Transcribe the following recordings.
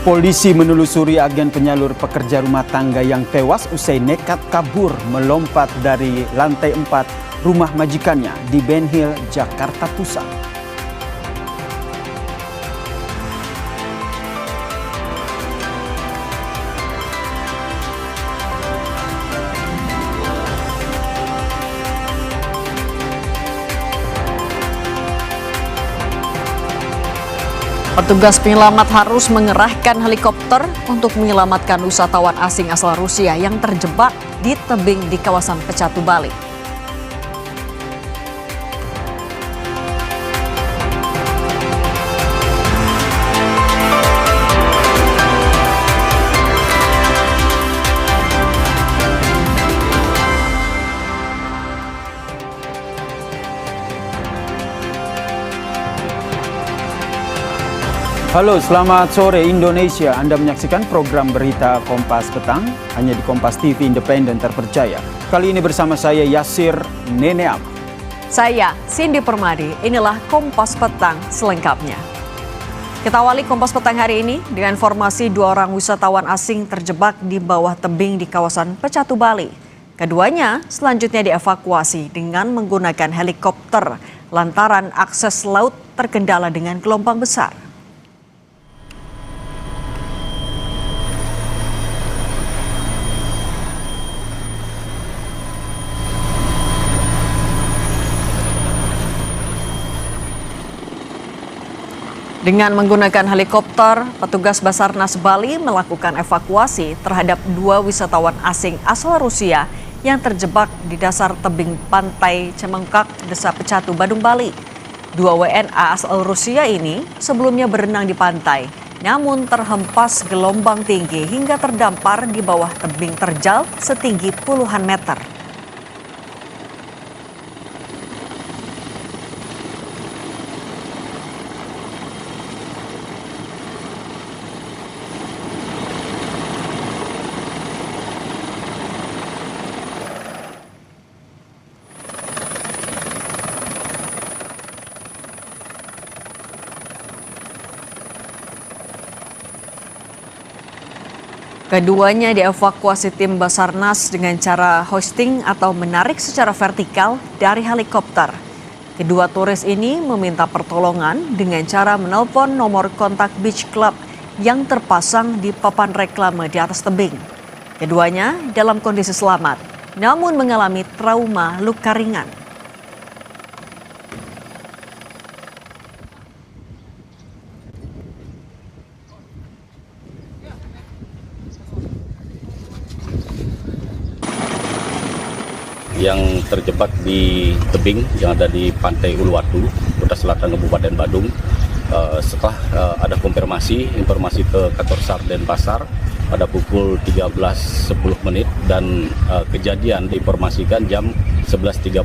Polisi menelusuri agen penyalur pekerja rumah tangga yang tewas usai nekat kabur melompat dari lantai 4 rumah majikannya di Ben Hill, Jakarta Pusat. Petugas penyelamat harus mengerahkan helikopter untuk menyelamatkan wisatawan asing asal Rusia yang terjebak di tebing di kawasan Pecatu, Bali. Halo, selamat sore Indonesia. Anda menyaksikan program berita Kompas Petang hanya di Kompas TV Independen Terpercaya. Kali ini bersama saya Yasir Neneam. Saya Cindy Permadi. Inilah Kompas Petang selengkapnya. Kita awali Kompas Petang hari ini dengan informasi 2 orang wisatawan asing terjebak di bawah tebing di kawasan Pecatu, Bali. Keduanya selanjutnya dievakuasi dengan menggunakan helikopter lantaran akses laut terkendala dengan gelombang besar. Dengan menggunakan helikopter, petugas Basarnas Bali melakukan evakuasi terhadap 2 wisatawan asing asal Rusia yang terjebak di dasar tebing pantai Cemengkak, Desa Pecatu, Badung, Bali. 2 WNA asal Rusia ini sebelumnya berenang di pantai, namun terhempas gelombang tinggi hingga terdampar di bawah tebing terjal setinggi puluhan meter. Keduanya dievakuasi tim Basarnas dengan cara hoisting atau menarik secara vertikal dari helikopter. Kedua turis ini meminta pertolongan dengan cara menelpon nomor kontak Beach Club yang terpasang di papan reklame di atas tebing. Keduanya dalam kondisi selamat, namun mengalami trauma luka ringan. Yang terjebak di tebing yang ada di Pantai Uluwatu, Kota Selatan Kabupaten Badung. Setelah ada informasi ke kantor SAR Denpasar pada pukul 13.10 dan kejadian diinformasikan jam 11.30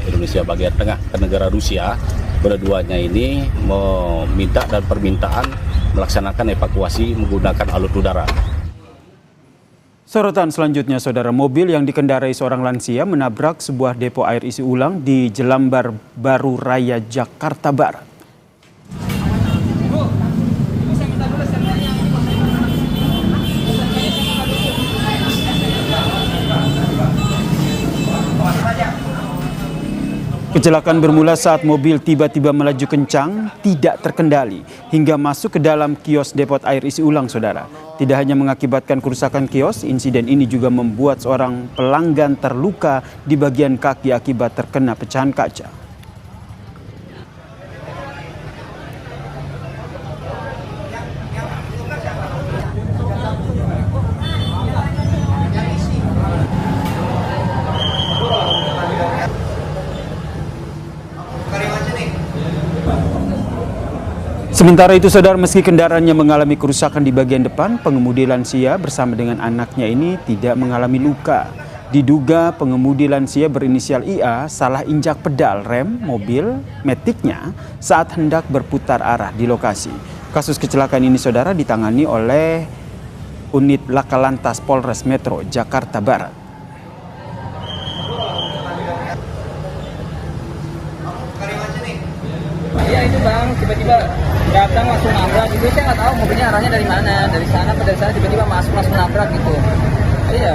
Indonesia bagian tengah ke negara Rusia. Keduanya ini meminta dan permintaan melaksanakan evakuasi menggunakan alut udara. Sorotan selanjutnya, saudara, mobil yang dikendarai seorang lansia menabrak sebuah depo air isi ulang di Jelambar Baru Raya, Jakarta Barat. Kecelakaan bermula saat mobil tiba-tiba melaju kencang, tidak terkendali, hingga masuk ke dalam kios depot air isi ulang, saudara. Tidak hanya mengakibatkan kerusakan kios, insiden ini juga membuat seorang pelanggan terluka di bagian kaki akibat terkena pecahan kaca. Sementara itu, saudara, meski kendaraannya mengalami kerusakan di bagian depan, pengemudi lansia bersama dengan anaknya ini tidak mengalami luka. Diduga pengemudi lansia berinisial IA salah injak pedal rem mobil Matic-nya saat hendak berputar arah di lokasi. Kasus kecelakaan ini, saudara, ditangani oleh unit Laka Lantas Polres Metro Jakarta Barat. Iya itu bang, tiba-tiba datang langsung nabrak gitu. Saya nggak tahu mobilnya arahnya dari mana, dari sana atau dari sana tiba-tiba masuk langsung nabrak gitu. Iya.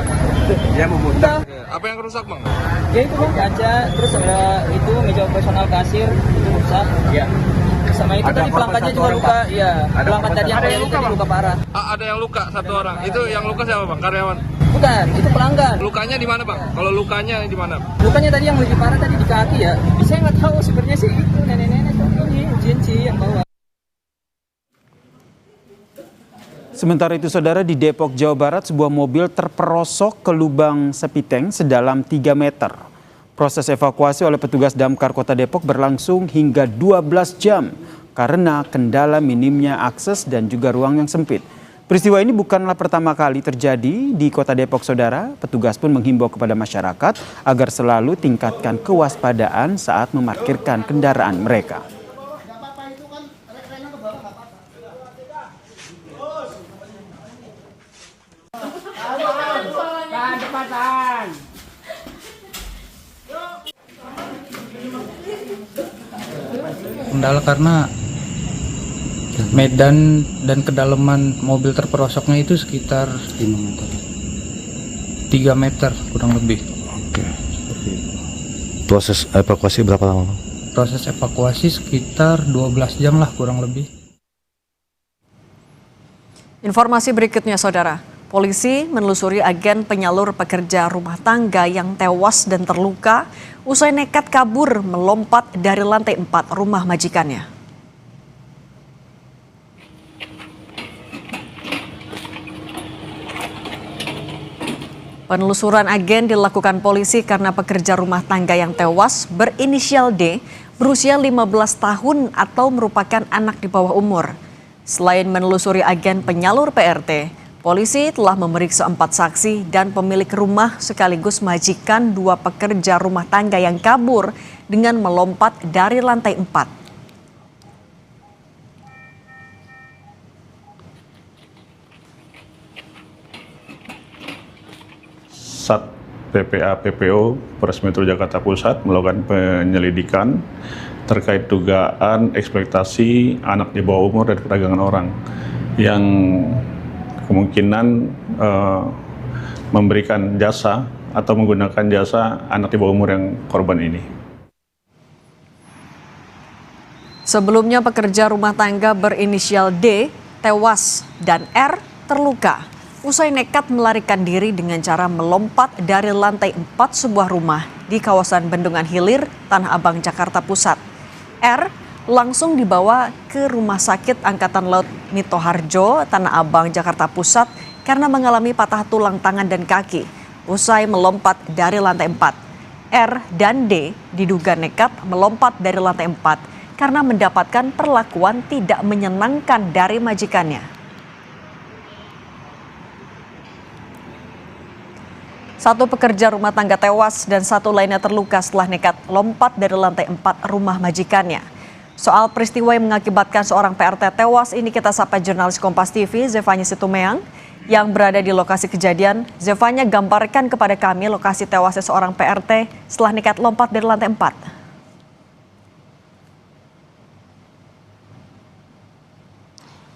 Dia memutar. Apa yang rusak bang? Ya itu bang kaca, terus ada itu meja operasional kasir itu rusak. Iya. Sama itu Ada tadi pelangkannya juga orang, luka. Iya. Pelangkan tadi yang luka, tadi Bang? luka parah. Ada yang luka satu orang. Itu yang luka siapa bang? Karyawan. Bukan, itu pelanggan. Lukanya di mana bang? Kalau lukanya di mana? Lukanya tadi yang lebih parah tadi di kaki ya. Saya nggak tahu sebenarnya sih itu nenek-nenek ini Jinci yang bawa. Sementara itu saudara, di Depok, Jawa Barat, sebuah mobil terperosok ke lubang sepiteng sedalam 3 meter. Proses evakuasi oleh petugas damkar Kota Depok berlangsung hingga 12 jam karena kendala minimnya akses dan juga ruang yang sempit. Peristiwa ini bukanlah pertama kali terjadi di Kota Depok, saudara. Petugas pun menghimbau kepada masyarakat agar selalu tingkatkan kewaspadaan saat memarkirkan kendaraan mereka. Kendala karena medan dan kedalaman mobil terperosoknya itu sekitar 3 meter kurang lebih. Oke. Proses evakuasi berapa lama? Proses evakuasi sekitar 12 jam lah kurang lebih. Informasi berikutnya saudara, polisi menelusuri agen penyalur pekerja rumah tangga yang tewas dan terluka usai nekat kabur melompat dari lantai 4 rumah majikannya. Penelusuran agen dilakukan polisi karena pekerja rumah tangga yang tewas berinisial D berusia 15 tahun atau merupakan anak di bawah umur. Selain menelusuri agen penyalur PRT, polisi telah memeriksa 4 saksi dan pemilik rumah sekaligus majikan 2 pekerja rumah tangga yang kabur dengan melompat dari lantai 4. Sat PPA PPO Polres Metro Jakarta Pusat melakukan penyelidikan terkait dugaan eksploitasi anak di bawah umur dan perdagangan orang yang kemungkinan memberikan jasa atau menggunakan jasa anak di bawah umur yang korban ini. Sebelumnya pekerja rumah tangga berinisial D tewas dan R terluka usai nekat melarikan diri dengan cara melompat dari lantai 4 sebuah rumah di kawasan Bendungan Hilir, Tanah Abang, Jakarta Pusat. R langsung dibawa ke Rumah Sakit Angkatan Laut Mito Harjo, Tanah Abang, Jakarta Pusat karena mengalami patah tulang tangan dan kaki usai melompat dari lantai 4. R dan D diduga nekat melompat dari lantai 4 karena mendapatkan perlakuan tidak menyenangkan dari majikannya. 1 pekerja rumah tangga tewas dan 1 lainnya terluka setelah nekat lompat dari lantai 4 rumah majikannya. Soal peristiwa yang mengakibatkan seorang PRT tewas ini kita sapa jurnalis Kompas TV Zefanya Situmeang yang berada di lokasi kejadian. Zefanya, gambarkan kepada kami lokasi tewasnya seorang PRT setelah nekat lompat dari lantai 4.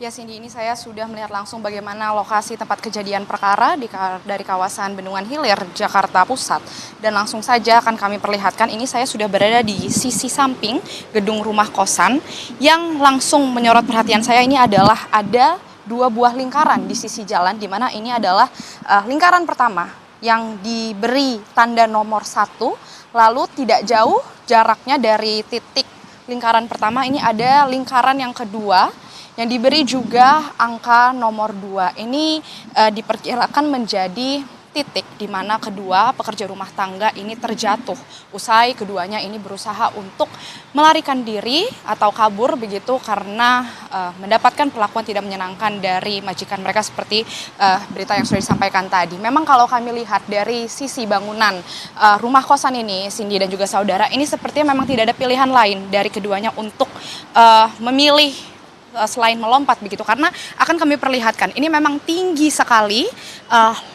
Ya Cindy, ini saya sudah melihat langsung bagaimana lokasi tempat kejadian perkara dari kawasan Bendungan Hilir, Jakarta Pusat. Dan langsung saja akan kami perlihatkan, ini saya sudah berada di sisi samping gedung rumah kosan. Yang langsung menyorot perhatian saya ini adalah ada 2 buah lingkaran di sisi jalan, di mana ini adalah lingkaran pertama yang diberi tanda nomor 1, lalu tidak jauh jaraknya dari titik lingkaran pertama ini ada lingkaran yang kedua, yang diberi juga angka nomor 2. Ini diperkirakan menjadi titik di mana kedua pekerja rumah tangga ini terjatuh. Usai keduanya ini berusaha untuk melarikan diri atau kabur begitu karena mendapatkan perlakuan tidak menyenangkan dari majikan mereka seperti berita yang sudah disampaikan tadi. Memang kalau kami lihat dari sisi bangunan rumah kosan ini, Cindy dan juga saudara, ini sepertinya memang tidak ada pilihan lain dari keduanya untuk memilih selain melompat begitu, karena akan kami perlihatkan ini memang tinggi sekali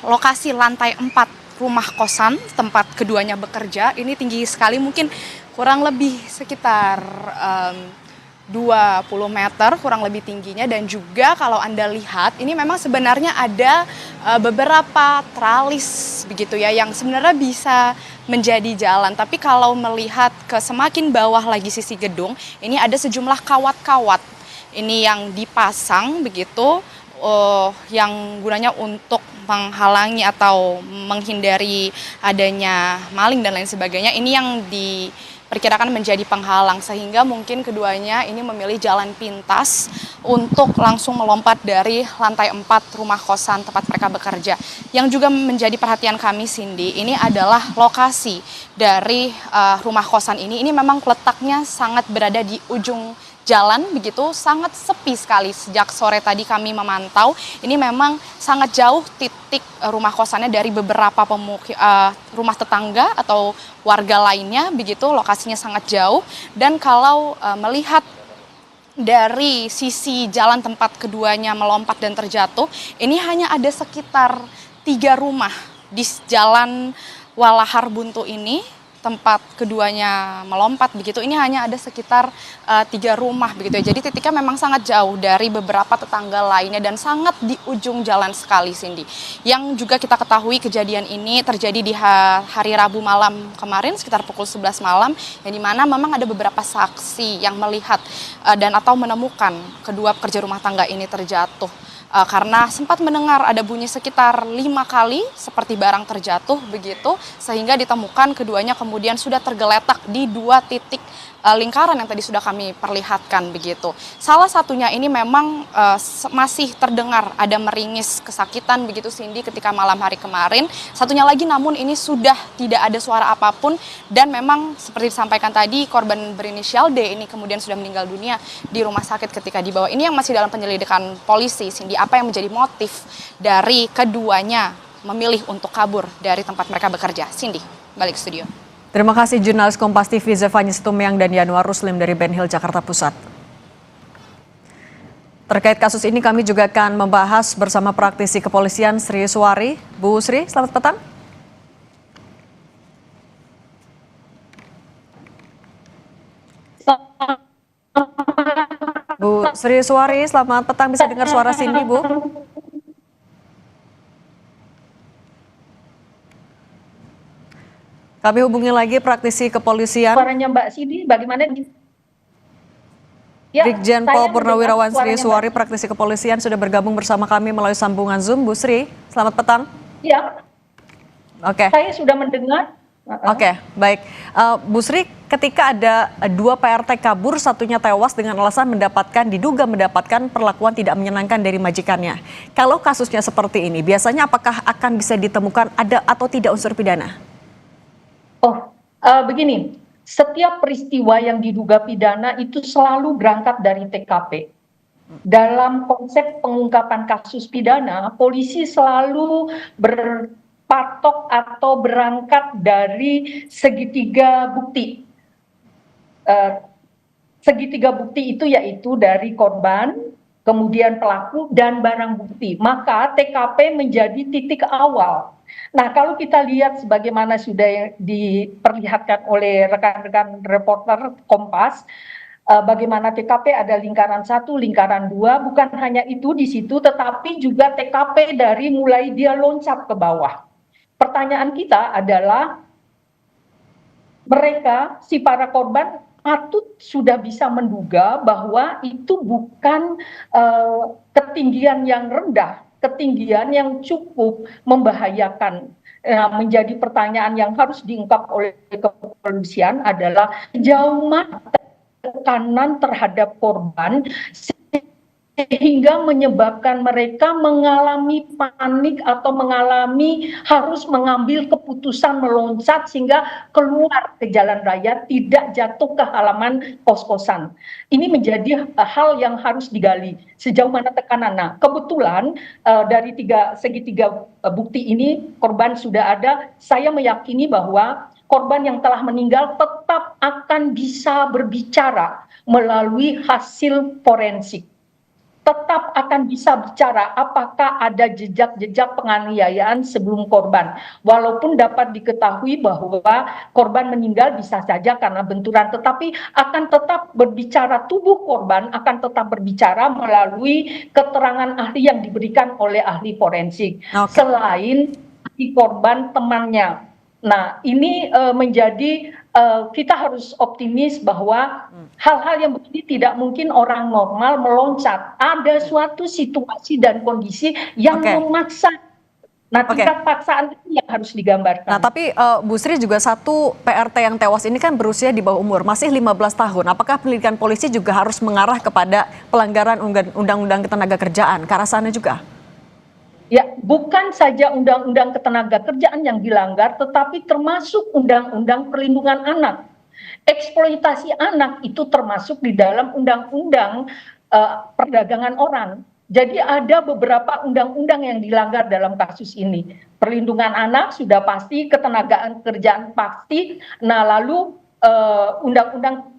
lokasi lantai 4 rumah kosan tempat keduanya bekerja ini tinggi sekali, mungkin kurang lebih sekitar 20 meter kurang lebih tingginya, dan juga kalau Anda lihat ini memang sebenarnya ada beberapa tralis begitu ya yang sebenarnya bisa menjadi jalan. Tapi kalau melihat ke semakin bawah lagi sisi gedung, ini ada sejumlah kawat-kawat ini yang dipasang begitu, yang gunanya untuk menghalangi atau menghindari adanya maling dan lain sebagainya. Ini yang diperkirakan menjadi penghalang, sehingga mungkin keduanya ini memilih jalan pintas untuk langsung melompat dari lantai 4 rumah kosan tempat mereka bekerja. Yang juga menjadi perhatian kami, Cindy, ini adalah lokasi dari rumah kosan ini. Ini memang letaknya sangat berada di ujung jalan begitu, sangat sepi sekali. Sejak sore tadi kami memantau, ini memang sangat jauh titik rumah kosannya dari beberapa rumah tetangga atau warga lainnya begitu, lokasinya sangat jauh. Dan kalau melihat dari sisi jalan tempat keduanya melompat dan terjatuh, ini hanya ada sekitar 3 rumah di jalan Walahar Buntu ini, tempat keduanya melompat begitu. Ini hanya ada sekitar 3 rumah begitu ya. Jadi titiknya memang sangat jauh dari beberapa tetangga lainnya dan sangat di ujung jalan sekali, Cindy. Yang juga kita ketahui kejadian ini terjadi di hari Rabu malam kemarin sekitar pukul 11 malam, yang dimana memang ada beberapa saksi yang melihat dan atau menemukan kedua pekerja rumah tangga ini terjatuh. Karena sempat mendengar ada bunyi sekitar 5 kali seperti barang terjatuh begitu, sehingga ditemukan keduanya kemudian sudah tergeletak di 2 titik lingkaran yang tadi sudah kami perlihatkan begitu. Salah satunya ini memang masih terdengar ada meringis kesakitan begitu, Cindy, ketika malam hari kemarin. Satunya lagi namun ini sudah tidak ada suara apapun, dan memang seperti disampaikan tadi korban berinisial D ini kemudian sudah meninggal dunia di rumah sakit ketika dibawa. Ini yang masih dalam penyelidikan polisi, Cindy. Apa yang menjadi motif dari keduanya memilih untuk kabur dari tempat mereka bekerja? Cindy, balik ke studio. Terima kasih jurnalis Kompas TV Zevanya Situmyang dan Yanuar Ruslim dari Ben Hill, Jakarta Pusat. Terkait kasus ini kami juga akan membahas bersama praktisi kepolisian Sri Suwari. Bu Sri, selamat petang. Bu Sri Suwari, selamat petang. Bisa dengar suara Cindy, Bu? Kami hubungi lagi praktisi kepolisian. Suaranya Mbak Cindy bagaimana? Ya, Brigjen Pol Purnawirawan Sri Suwari, praktisi kepolisian, sudah bergabung bersama kami melalui sambungan Zoom. Bu Sri, selamat petang. Ya. Oke. Saya sudah mendengar. Oke, baik. Bu Sri, ketika ada 2 PRT kabur, satunya tewas dengan alasan diduga mendapatkan perlakuan tidak menyenangkan dari majikannya. Kalau kasusnya seperti ini, biasanya apakah akan bisa ditemukan ada atau tidak unsur pidana? Begini, setiap peristiwa yang diduga pidana itu selalu berangkat dari TKP. Dalam konsep pengungkapan kasus pidana, polisi selalu berpatok atau berangkat dari segitiga bukti. Segitiga bukti itu yaitu dari korban, kemudian pelaku, dan barang bukti. Maka TKP menjadi titik awal. Nah, kalau kita lihat sebagaimana sudah diperlihatkan oleh rekan-rekan reporter Kompas, bagaimana TKP ada lingkaran 1, lingkaran 2, bukan hanya itu di situ, tetapi juga TKP dari mulai dia loncat ke bawah. Pertanyaan kita adalah, mereka, si para korban, patut sudah bisa menduga bahwa itu bukan ketinggian yang rendah, ketinggian yang cukup membahayakan. Menjadi pertanyaan yang harus diungkap oleh kepolisian adalah sejauh mana tekanan terhadap korban sehingga menyebabkan mereka mengalami panik atau harus mengambil keputusan meloncat sehingga keluar ke jalan raya, tidak jatuh ke halaman kos-kosan. Ini menjadi hal yang harus digali, sejauh mana tekanan. Nah, kebetulan dari segitiga bukti ini korban sudah ada. Saya meyakini bahwa korban yang telah meninggal tetap akan bisa berbicara melalui hasil forensik. tetap akan bisa bicara apakah ada jejak-jejak penganiayaan sebelum korban. Walaupun dapat diketahui bahwa korban meninggal bisa saja karena benturan, tetapi akan tetap berbicara, tubuh korban akan tetap berbicara melalui keterangan ahli yang diberikan oleh ahli forensik. Selain ahli korban temannya. Nah, ini menjadi kita harus optimis bahwa hal-hal yang begini tidak mungkin orang normal meloncat. Ada suatu situasi dan kondisi yang memaksa. Nah, tingkat paksaan itu yang harus digambarkan. Nah, tapi Bu Sri juga satu PRT yang tewas ini kan berusia di bawah umur, masih 15 tahun. Apakah penyelidikan polisi juga harus mengarah kepada pelanggaran Undang-Undang Ketenagakerjaan ke arah sana juga? Ya, bukan saja Undang-Undang Ketenagakerjaan yang dilanggar, tetapi termasuk Undang-Undang Perlindungan Anak. Eksploitasi anak itu termasuk di dalam Undang-Undang Perdagangan Orang. Jadi ada beberapa undang-undang yang dilanggar dalam kasus ini. Perlindungan anak sudah pasti, ketenagaan kerjaan pasti. Nah, lalu Undang-Undang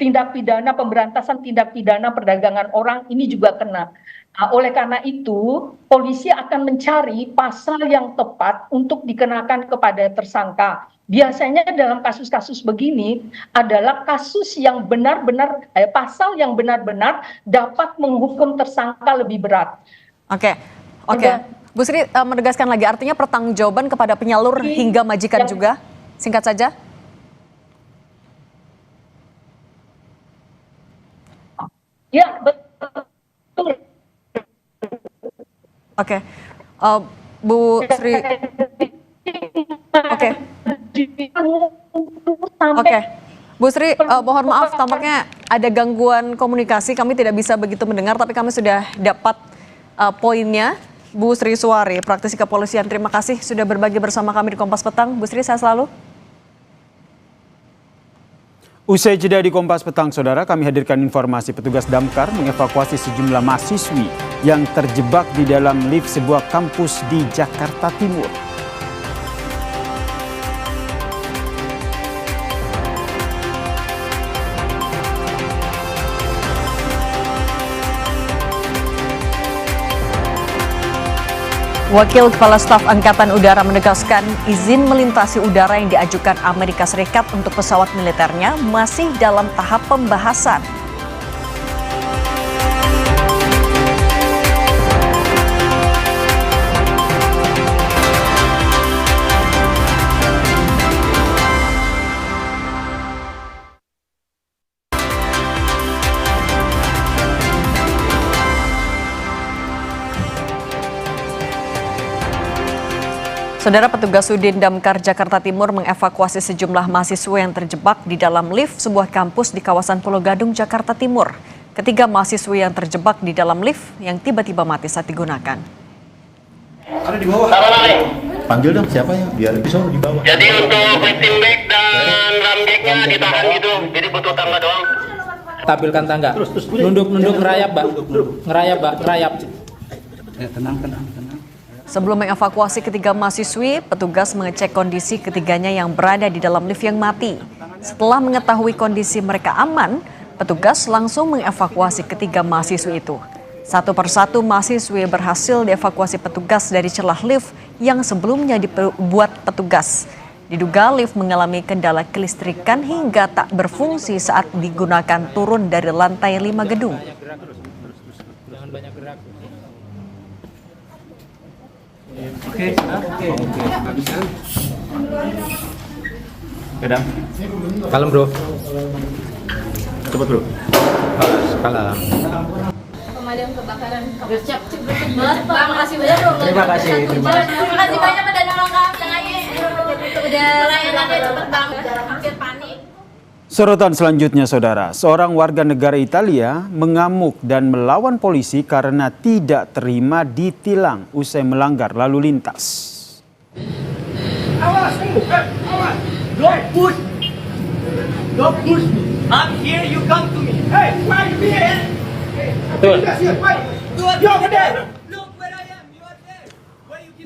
tindak pidana, pemberantasan tindak pidana perdagangan orang ini juga kena. Nah, oleh karena itu, polisi akan mencari pasal yang tepat untuk dikenakan kepada tersangka. Biasanya dalam kasus-kasus begini adalah kasus yang benar-benar, pasal yang benar-benar dapat menghukum tersangka lebih berat. Oke. Bu Sri menegaskan lagi, artinya pertanggungjawaban kepada penyalur hingga majikan juga? Singkat saja. Ya, betul. Oke, Bu Sri. Oke, Bu Sri, mohon maaf tampaknya ada gangguan komunikasi, kami tidak bisa begitu mendengar, tapi kami sudah dapat poinnya. Bu Sri Suwari, praktisi kepolisian, terima kasih sudah berbagi bersama kami di Kompas Petang. Bu Sri, saya selalu. Usai jeda di Kompas Petang, Saudara, kami hadirkan informasi petugas damkar mengevakuasi sejumlah mahasiswi yang terjebak di dalam lift sebuah kampus di Jakarta Timur. Wakil Kepala Staf Angkatan Udara menegaskan izin melintasi udara yang diajukan Amerika Serikat untuk pesawat militernya masih dalam tahap pembahasan. Saudara, petugas Sudin Damkar Jakarta Timur mengevakuasi sejumlah mahasiswa yang terjebak di dalam lift sebuah kampus di kawasan Pulau Gadung, Jakarta Timur. Ketiga mahasiswa yang terjebak di dalam lift yang tiba-tiba mati saat digunakan. Ada di bawah. Panggil dong siapanya biar bisa di bawah. Jadi untuk lifting bag dan rambeknya ditahan gitu. Jadi butuh tangga doang. Tampilkan tangga. Nunduk ngerayap, Mbak. Ngerayap. Tenang. Sebelum mengevakuasi ketiga mahasiswi, petugas mengecek kondisi ketiganya yang berada di dalam lift yang mati. Setelah mengetahui kondisi mereka aman, petugas langsung mengevakuasi ketiga mahasiswi itu. Satu persatu mahasiswi berhasil dievakuasi petugas dari celah lift yang sebelumnya dibuat petugas. Diduga lift mengalami kendala kelistrikan hingga tak berfungsi saat digunakan turun dari lantai 5 gedung. Jangan banyak gerak. Oke. Kedam. Kalem, Bro. Cepat, Bro. Kalem. Pemadam kebakaran. Siap. Bang, makasih banyak dong. Terima kasih banyak dana lengkap yang udah layanannya cepet banget. Hampir panik. Sorotan selanjutnya, Saudara, seorang warga negara Italia mengamuk dan melawan polisi karena tidak terima ditilang usai melanggar lalu lintas. Awas! Don't push! Don't push me! I'm here, you come to me! Hey, why are you here?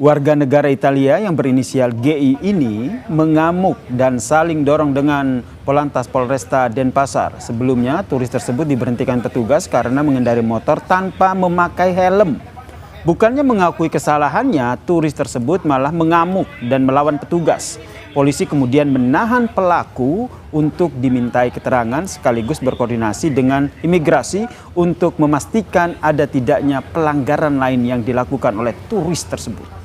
Warga negara Italia yang berinisial GI ini mengamuk dan saling dorong dengan Polantas Polresta Denpasar. Sebelumnya, turis tersebut diberhentikan petugas karena mengendarai motor tanpa memakai helm. Bukannya mengakui kesalahannya, turis tersebut malah mengamuk dan melawan petugas. Polisi kemudian menahan pelaku untuk dimintai keterangan sekaligus berkoordinasi dengan imigrasi untuk memastikan ada tidaknya pelanggaran lain yang dilakukan oleh turis tersebut.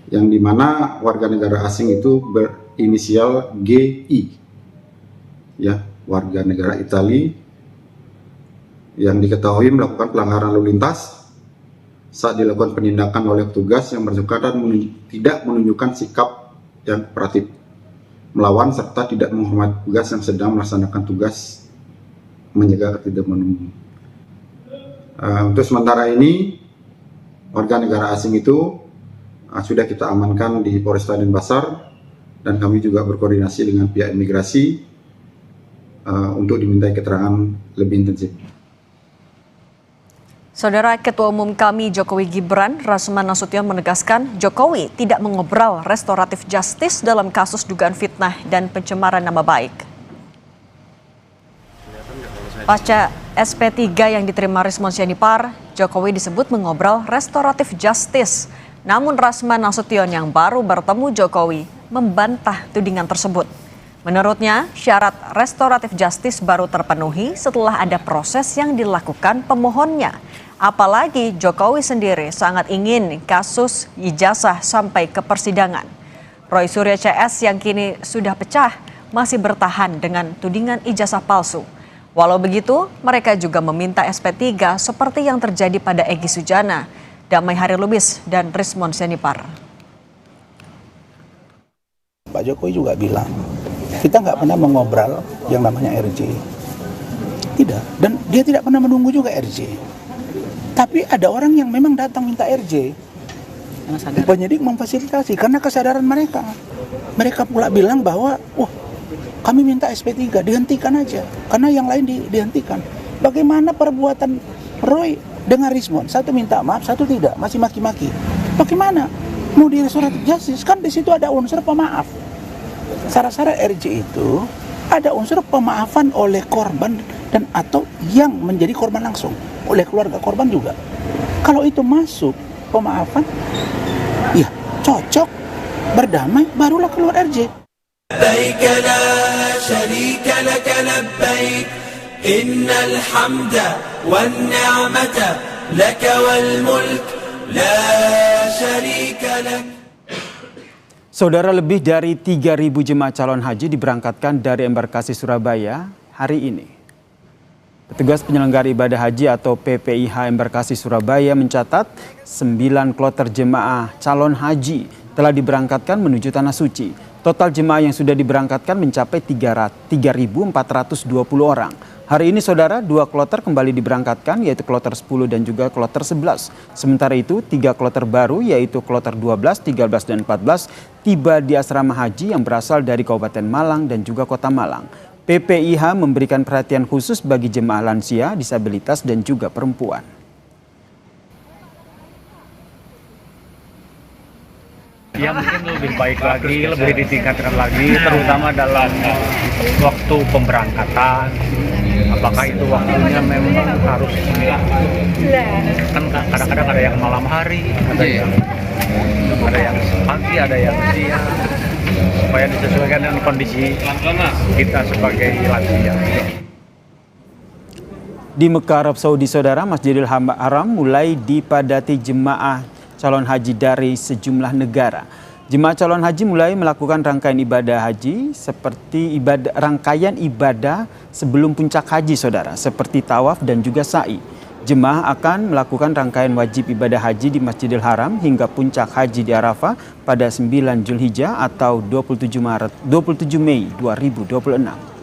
Yang dimana warga negara asing itu berinisial GI, ya, warga negara Italia yang diketahui melakukan pelanggaran lalu lintas saat dilakukan penindakan oleh petugas yang bersangkutan tidak menunjukkan sikap yang kooperatif, melawan serta tidak menghormati petugas yang sedang melaksanakan tugas menjaga ketertiban umum. Untuk sementara ini warga negara asing itu sudah kita amankan di Polresta Denpasar dan kami juga berkoordinasi dengan pihak imigrasi untuk dimintai keterangan lebih intensif. Saudara Ketua Umum kami Jokowi Gibran, Rasman Nasution menegaskan Jokowi tidak mengobrol restoratif justice dalam kasus dugaan fitnah dan pencemaran nama baik. Pasca SP3 yang diterima Rismon Sianipar, Jokowi disebut mengobrol restoratif justice. Namun Rasman Nasution yang baru bertemu Jokowi membantah tudingan tersebut. Menurutnya, syarat restoratif justice baru terpenuhi setelah ada proses yang dilakukan pemohonnya. Apalagi Jokowi sendiri sangat ingin kasus ijazah sampai ke persidangan. Roy Suryo CS yang kini sudah pecah masih bertahan dengan tudingan ijazah palsu. Walau begitu, mereka juga meminta SP3 seperti yang terjadi pada Egy Sujana, Damai Harilubis, dan Rismon Sianipar. Pak Jokowi juga bilang, kita nggak pernah mengobrol yang namanya RJ. Tidak, dan dia tidak pernah menunggu juga RJ. Tapi ada orang yang memang datang minta RJ. Penyidik memfasilitasi karena kesadaran mereka. Mereka pula bilang bahwa, kami minta SP3, dihentikan aja. Karena yang lain dihentikan. Bagaimana perbuatan Roy dengan Rismon? Satu minta maaf, satu tidak, masih maki-maki. Bagaimana? Mau di restoratif justice, kan di situ ada unsur pemaaf. Syarat-syarat RJ itu ada unsur pemaafan oleh korban dan atau yang menjadi korban langsung, oleh keluarga korban juga. Kalau itu masuk pemaafan, ya cocok, berdamai, barulah keluar RJ. لبيك لا شريك لك لبيك إن الحمد والنعمة لك والملك لا شريك لك. Saudara, lebih dari 3.000 jemaah calon haji diberangkatkan dari embarkasi Surabaya hari ini. Petugas penyelenggara ibadah haji atau PPIH embarkasi Surabaya mencatat 9 kloter jemaah calon haji telah diberangkatkan menuju Tanah Suci. Total jemaah yang sudah diberangkatkan mencapai 3.420 orang. Hari ini saudara, 2 kloter kembali diberangkatkan yaitu kloter 10 dan juga kloter 11. Sementara itu 3 kloter baru yaitu kloter 12, 13 dan 14 tiba di asrama haji yang berasal dari Kabupaten Malang dan juga Kota Malang. PPIH memberikan perhatian khusus bagi jemaah lansia, disabilitas dan juga perempuan. Ya mungkin lebih baik lagi, lebih ditingkatkan lagi, terutama dalam waktu pemberangkatan. Apakah itu waktunya memang harus, kan kadang-kadang ada yang malam hari, ada yang pagi, ada yang siang, supaya disesuaikan dengan kondisi kita sebagai lansia. Di Mekah, Arab Saudi, saudara, Masjidil Haram mulai dipadati jemaah calon haji dari sejumlah negara. Jemaah calon haji mulai melakukan rangkaian ibadah haji seperti rangkaian ibadah sebelum puncak haji, saudara, seperti tawaf dan juga sa'i. Jemaah akan melakukan rangkaian wajib ibadah haji di Masjidil Haram hingga puncak haji di Arafah pada 9 Zulhijjah atau 27 Mei 2026.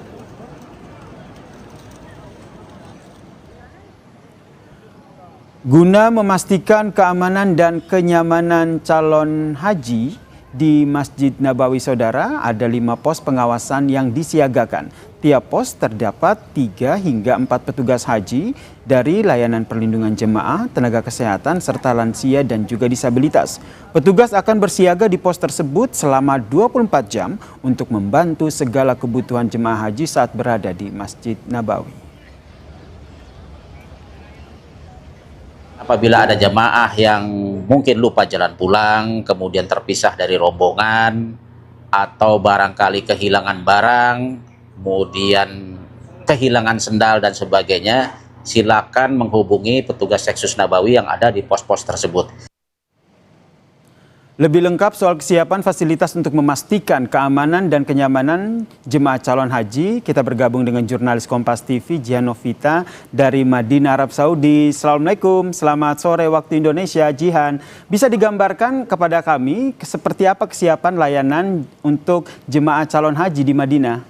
Guna memastikan keamanan dan kenyamanan calon haji, Di Masjid Nabawi Saudara ada 5 pos pengawasan yang disiagakan. Tiap pos terdapat 3 hingga 4 petugas haji dari layanan perlindungan jemaah, tenaga kesehatan, serta lansia dan juga disabilitas. Petugas akan bersiaga di pos tersebut selama 24 jam untuk membantu segala kebutuhan jemaah haji saat berada di Masjid Nabawi. Apabila ada jemaah yang mungkin lupa jalan pulang, kemudian terpisah dari rombongan, atau barangkali kehilangan barang, kemudian kehilangan sendal dan sebagainya, silakan menghubungi petugas Seksus Nabawi yang ada di pos-pos tersebut. Lebih lengkap soal kesiapan fasilitas untuk memastikan keamanan dan kenyamanan jemaah calon haji, kita bergabung dengan jurnalis Kompas TV Jihan Novita dari Madinah, Arab Saudi. Assalamualaikum, selamat sore waktu Indonesia. Jihan, bisa digambarkan kepada kami seperti apa kesiapan layanan untuk jemaah calon haji di Madinah?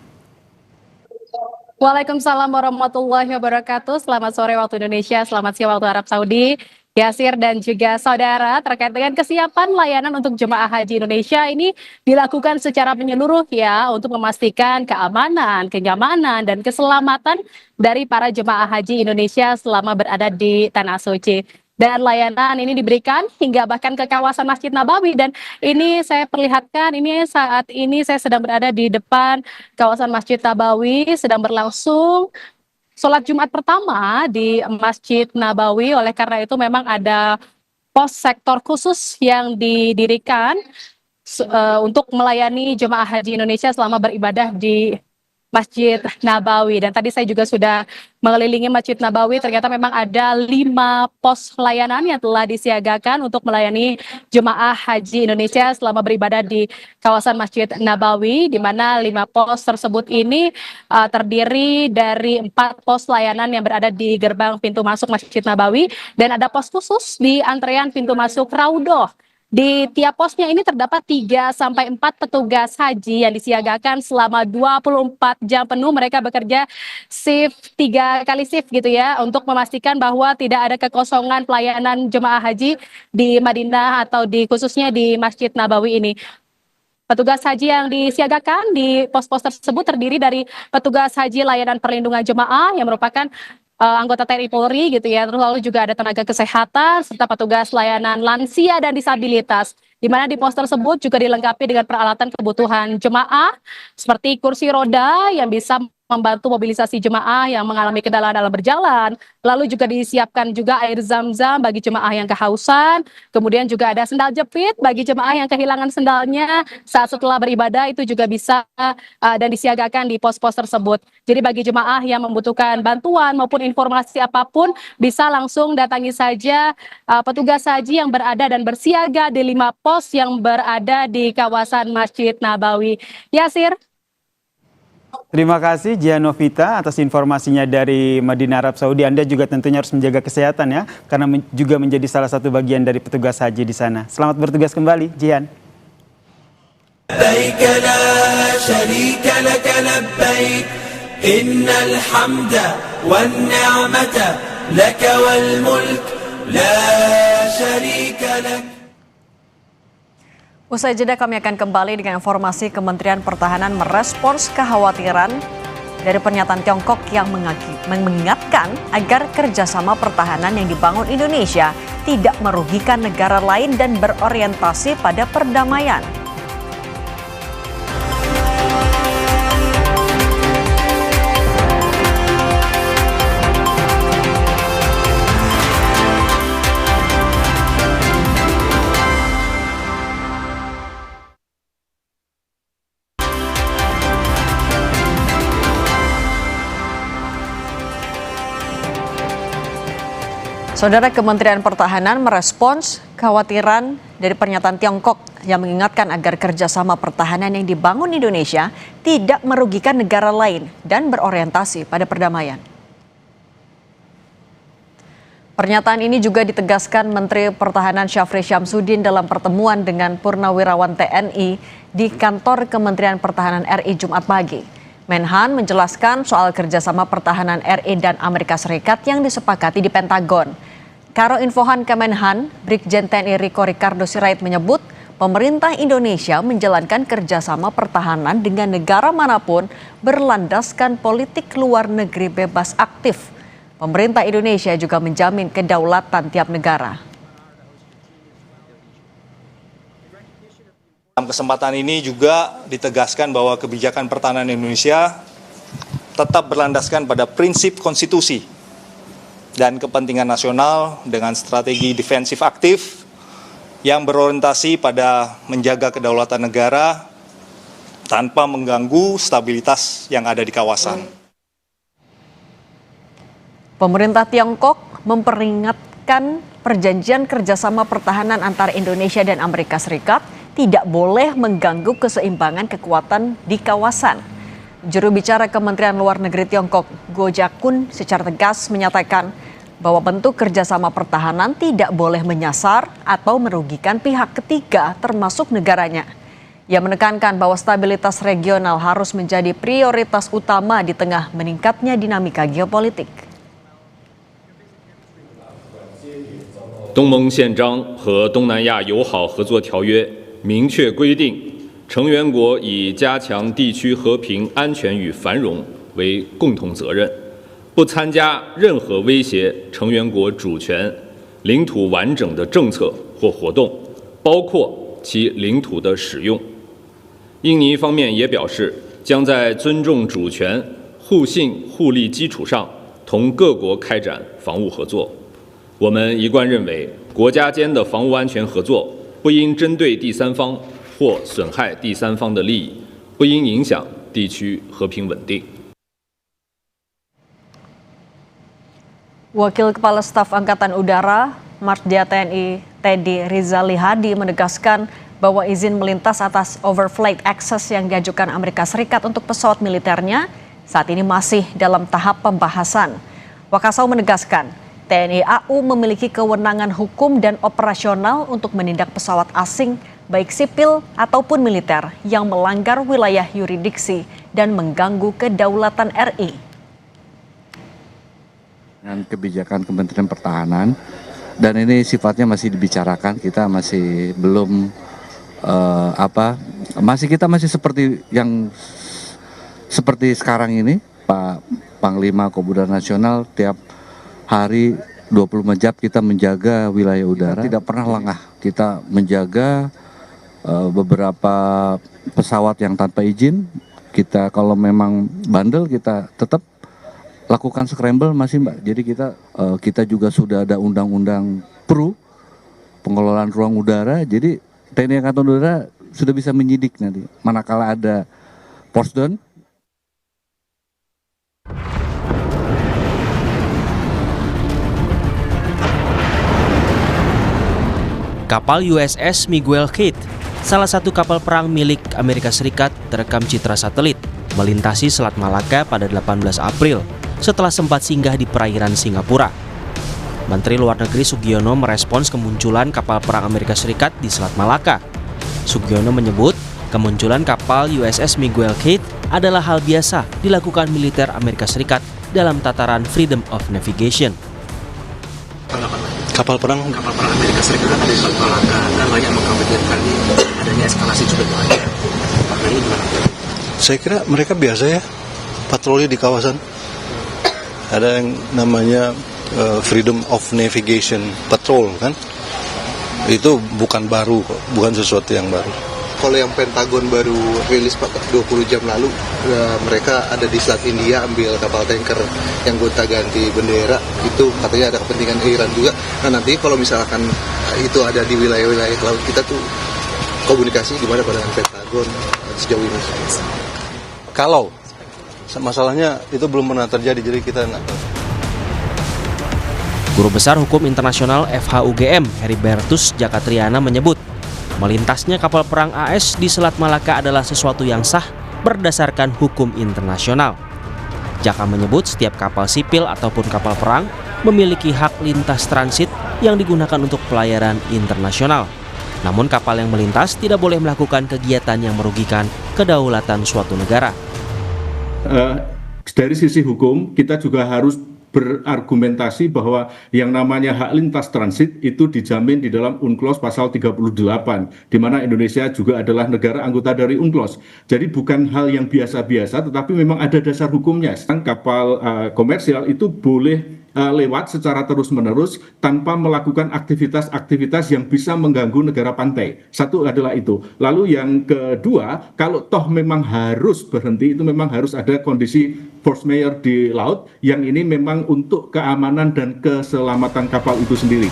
Waalaikumsalam warahmatullahi wabarakatuh. Selamat sore waktu Indonesia, selamat siang waktu Arab Saudi. Yasir dan juga saudara, terkait dengan kesiapan layanan untuk jemaah haji Indonesia ini dilakukan secara menyeluruh ya untuk memastikan keamanan, kenyamanan, dan keselamatan dari para jemaah haji Indonesia selama berada di Tanah Suci. Dan layanan ini diberikan hingga bahkan ke kawasan Masjid Nabawi, dan ini saya perlihatkan, ini saat ini saya sedang berada di depan kawasan Masjid Nabawi, sedang berlangsung sholat Jumat pertama di Masjid Nabawi. Oleh karena itu memang ada pos sektor khusus yang didirikan untuk melayani jemaah haji Indonesia selama beribadah di Masjid Nabawi. Dan tadi saya juga sudah mengelilingi Masjid Nabawi, ternyata memang ada 5 pos layanan yang telah disiagakan untuk melayani jemaah haji Indonesia selama beribadah di kawasan Masjid Nabawi, di mana 5 pos tersebut ini terdiri dari 4 pos layanan yang berada di gerbang pintu masuk Masjid Nabawi, dan ada pos khusus di antrean pintu masuk Raudhoh. Di tiap posnya ini terdapat 3 sampai 4 petugas haji yang disiagakan selama 24 jam penuh. Mereka bekerja shift 3 kali shift gitu ya, untuk memastikan bahwa tidak ada kekosongan pelayanan jemaah haji di Madinah atau khususnya di Masjid Nabawi ini. Petugas haji yang disiagakan di pos-pos tersebut terdiri dari petugas haji layanan perlindungan jemaah yang merupakan anggota TNI Polri gitu ya, terus lalu juga ada tenaga kesehatan serta petugas layanan lansia dan disabilitas, di mana di pos tersebut juga dilengkapi dengan peralatan kebutuhan jemaah seperti kursi roda yang bisa membantu mobilisasi jemaah yang mengalami kendala dalam berjalan, lalu juga disiapkan juga air zam-zam bagi jemaah yang kehausan, kemudian juga ada sendal jepit bagi jemaah yang kehilangan sendalnya saat setelah beribadah, itu juga bisa dan disiagakan di pos-pos tersebut. Jadi bagi jemaah yang membutuhkan bantuan maupun informasi apapun, bisa langsung datangi saja petugas haji yang berada dan bersiaga di 5 pos yang berada di kawasan Masjid Nabawi. Yasir. Terima kasih Jihan Novita atas informasinya dari Madinah, Arab Saudi. Anda juga tentunya harus menjaga kesehatan ya, karena juga menjadi salah satu bagian dari petugas haji di sana. Selamat bertugas kembali, Jihan. لبيك لا شريك لك لبيك إن الحمد والنعمة لك والملك لا شريك لك. Usai jeda kami akan kembali dengan informasi Kementerian Pertahanan merespons kekhawatiran dari pernyataan Tiongkok yang mengingatkan agar kerjasama pertahanan yang dibangun Indonesia tidak merugikan negara lain dan berorientasi pada perdamaian. Saudara, Kementerian Pertahanan merespons kekhawatiran dari pernyataan Tiongkok yang mengingatkan agar kerjasama pertahanan yang dibangun Indonesia tidak merugikan negara lain dan berorientasi pada perdamaian. Pernyataan ini juga ditegaskan Menteri Pertahanan Syafri Syamsuddin dalam pertemuan dengan purnawirawan TNI di kantor Kementerian Pertahanan RI Jumat pagi. Menhan menjelaskan soal kerjasama pertahanan RI dan Amerika Serikat yang disepakati di Pentagon. Karo Infohan Kemenhan, Brigjen TNI Riko Ricardo Sirait menyebut pemerintah Indonesia menjalankan kerjasama pertahanan dengan negara manapun berlandaskan politik luar negeri bebas aktif. Pemerintah Indonesia juga menjamin kedaulatan tiap negara. Dalam kesempatan ini juga ditegaskan bahwa kebijakan pertahanan Indonesia tetap berlandaskan pada prinsip konstitusi dan kepentingan nasional dengan strategi defensif aktif yang berorientasi pada menjaga kedaulatan negara tanpa mengganggu stabilitas yang ada di kawasan. Pemerintah Tiongkok memperingatkan perjanjian kerjasama pertahanan antara Indonesia dan Amerika Serikat tidak boleh mengganggu keseimbangan kekuatan di kawasan. Juru bicara Kementerian Luar Negeri Tiongkok, Go Jakun, secara tegas menyatakan bahwa bentuk kerjasama pertahanan tidak boleh menyasar atau merugikan pihak ketiga termasuk negaranya. Ia menekankan bahwa stabilitas regional harus menjadi prioritas utama di tengah meningkatnya dinamika geopolitik. 东盟宪章和东南亚友好合作条约明确规定，成员国以加强地区和平、安全与繁荣为共同责任，不参加任何威胁成员国主权、领土完整的政策或活动，包括其领土的使用。印尼方面也表示，将在尊重主权、互信互利基础上，同各国开展防务合作。我们一贯认为，国家间的防务安全合作不应针对第三方或损害第三方的利益，不应影响地区和平稳定。 Wakil Kepala Staf Angkatan Udara, Marsdia TNI Teddy Rizali Hadi menegaskan bahwa izin melintas atas overflight access yang diajukan Amerika Serikat untuk pesawat militernya saat ini masih dalam tahap pembahasan. Wakasau menegaskan TNI AU memiliki kewenangan hukum dan operasional untuk menindak pesawat asing baik sipil ataupun militer yang melanggar wilayah yurisdiksi dan mengganggu kedaulatan RI. Dengan kebijakan Kementerian Pertahanan, dan ini sifatnya masih dibicarakan, kita masih belum kita masih seperti sekarang ini. Pak Panglima Komandan Nasional tiap hari 24 jam kita menjaga wilayah udara, tidak pernah lengah. Kita menjaga beberapa pesawat yang tanpa izin. Kita kalau memang bandel kita tetap lakukan scramble masih Mbak. Jadi kita juga sudah ada undang-undang PRU, pengelolaan ruang udara. Jadi TNI Angkatan Udara sudah bisa menyidik nanti manakala ada Poseidon. Kapal USS Miguel Kate, salah satu kapal perang milik Amerika Serikat, terekam citra satelit melintasi Selat Malaka pada 18 April setelah sempat singgah di perairan Singapura. Menteri Luar Negeri Sugiono merespons kemunculan kapal perang Amerika Serikat di Selat Malaka. Sugiono menyebut kemunculan kapal USS Miguel Kate adalah hal biasa dilakukan militer Amerika Serikat dalam tataran Freedom of Navigation. Kapal perang Amerika Serikat ada di Selat Malaka dan banyak mengkhawatirkan adanya eskalasi cukup banyak. Apakah ini gimana? Saya kira mereka biasa ya patroli di kawasan. Ada yang namanya Freedom of Navigation Patrol kan. Itu bukan baru kok, bukan sesuatu yang baru. Kalau yang Pentagon baru rilis 20 jam lalu, mereka ada di Selat India ambil kapal tanker yang gonta-ganti bendera, itu katanya ada kepentingan Iran juga. Nah nanti kalau misalkan itu ada di wilayah-wilayah laut kita tuh komunikasi gimana dengan Pentagon sejauh ini? Kalau masalahnya itu belum pernah terjadi, jadi kita nggak tahu. Guru Besar Hukum Internasional FHUGM Heribertus Jakatriana menyebut melintasnya kapal perang AS di Selat Malaka adalah sesuatu yang sah berdasarkan hukum internasional. Jaka menyebut setiap kapal sipil ataupun kapal perang memiliki hak lintas transit yang digunakan untuk pelayaran internasional. Namun kapal yang melintas tidak boleh melakukan kegiatan yang merugikan kedaulatan suatu negara. Dari sisi hukum kita juga harus berargumentasi bahwa yang namanya hak lintas transit itu dijamin di dalam UNCLOS pasal 38, di mana Indonesia juga adalah negara anggota dari UNCLOS. Jadi bukan hal yang biasa-biasa, tetapi memang ada dasar hukumnya. Kapal komersial itu boleh lewat secara terus-menerus tanpa melakukan aktivitas-aktivitas yang bisa mengganggu negara pantai. Satu adalah itu. Lalu yang kedua, kalau toh memang harus berhenti, itu memang harus ada kondisi force majeure di laut, yang ini memang untuk keamanan dan keselamatan kapal itu sendiri.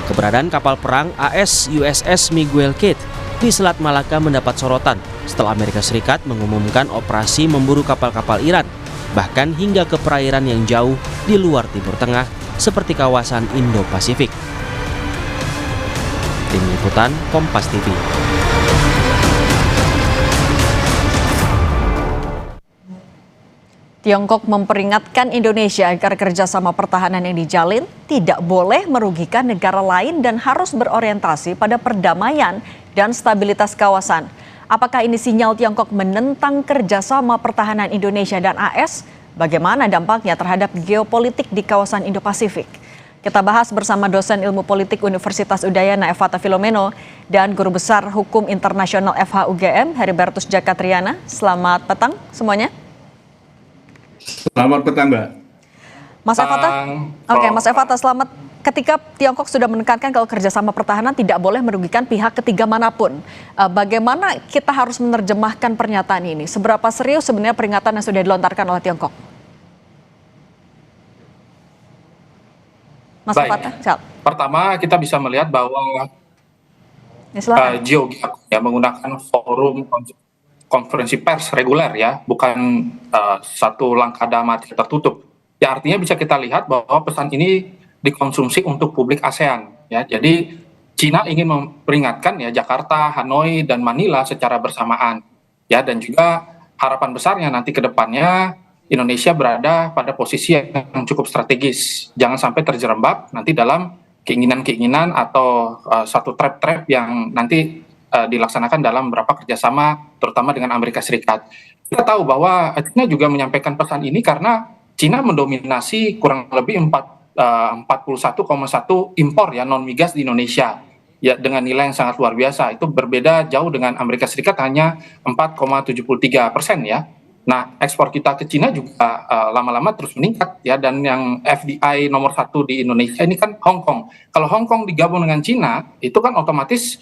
Keberadaan kapal perang AS USS Miguel Kate di Selat Malaka mendapat sorotan setelah Amerika Serikat mengumumkan operasi memburu kapal-kapal Iran, bahkan hingga ke perairan yang jauh di luar Timur Tengah seperti kawasan Indo-Pasifik. Tim Liputan Kompas TV. Tiongkok memperingatkan Indonesia agar kerjasama pertahanan yang dijalin tidak boleh merugikan negara lain dan harus berorientasi pada perdamaian dan stabilitas kawasan. Apakah ini sinyal Tiongkok menentang kerjasama pertahanan Indonesia dan AS? Bagaimana dampaknya terhadap geopolitik di kawasan Indo-Pasifik? Kita bahas bersama dosen ilmu politik Universitas Udayana Evata Filomeno dan Guru Besar Hukum Internasional FH UGM Heribertus Jakatriana. Selamat petang semuanya. Selamat petang, Mbak. Mas Evata, oke, Mas Evata, selamat. Ketika Tiongkok sudah menekankan kalau kerjasama pertahanan tidak boleh merugikan pihak ketiga manapun, bagaimana kita harus menerjemahkan pernyataan ini? Seberapa serius sebenarnya peringatan yang sudah dilontarkan oleh Tiongkok? Mas Evata, pertama kita bisa melihat bahwa GeoGAP ya menggunakan forum konferensi pers reguler ya, bukan satu langkah damai tertutup. Ya artinya bisa kita lihat bahwa pesan ini dikonsumsi untuk publik ASEAN ya. Jadi Cina ingin memperingatkan ya Jakarta, Hanoi dan Manila secara bersamaan ya, dan juga harapan besarnya nanti ke depannya Indonesia berada pada posisi yang cukup strategis. Jangan sampai terjerembab nanti dalam keinginan-keinginan atau satu trap-trap yang nanti dilaksanakan dalam beberapa kerjasama terutama dengan Amerika Serikat. Kita tahu bahwa China juga menyampaikan pesan ini karena China mendominasi kurang lebih 41,1 impor ya non migas di Indonesia ya, dengan nilai yang sangat luar biasa. Itu berbeda jauh dengan Amerika Serikat, hanya 4,73% ya. Nah, ekspor kita ke Cina juga lama-lama terus meningkat ya, dan yang FDI nomor 1 di Indonesia ini kan Hong Kong. Kalau Hong Kong digabung dengan Cina, itu kan otomatis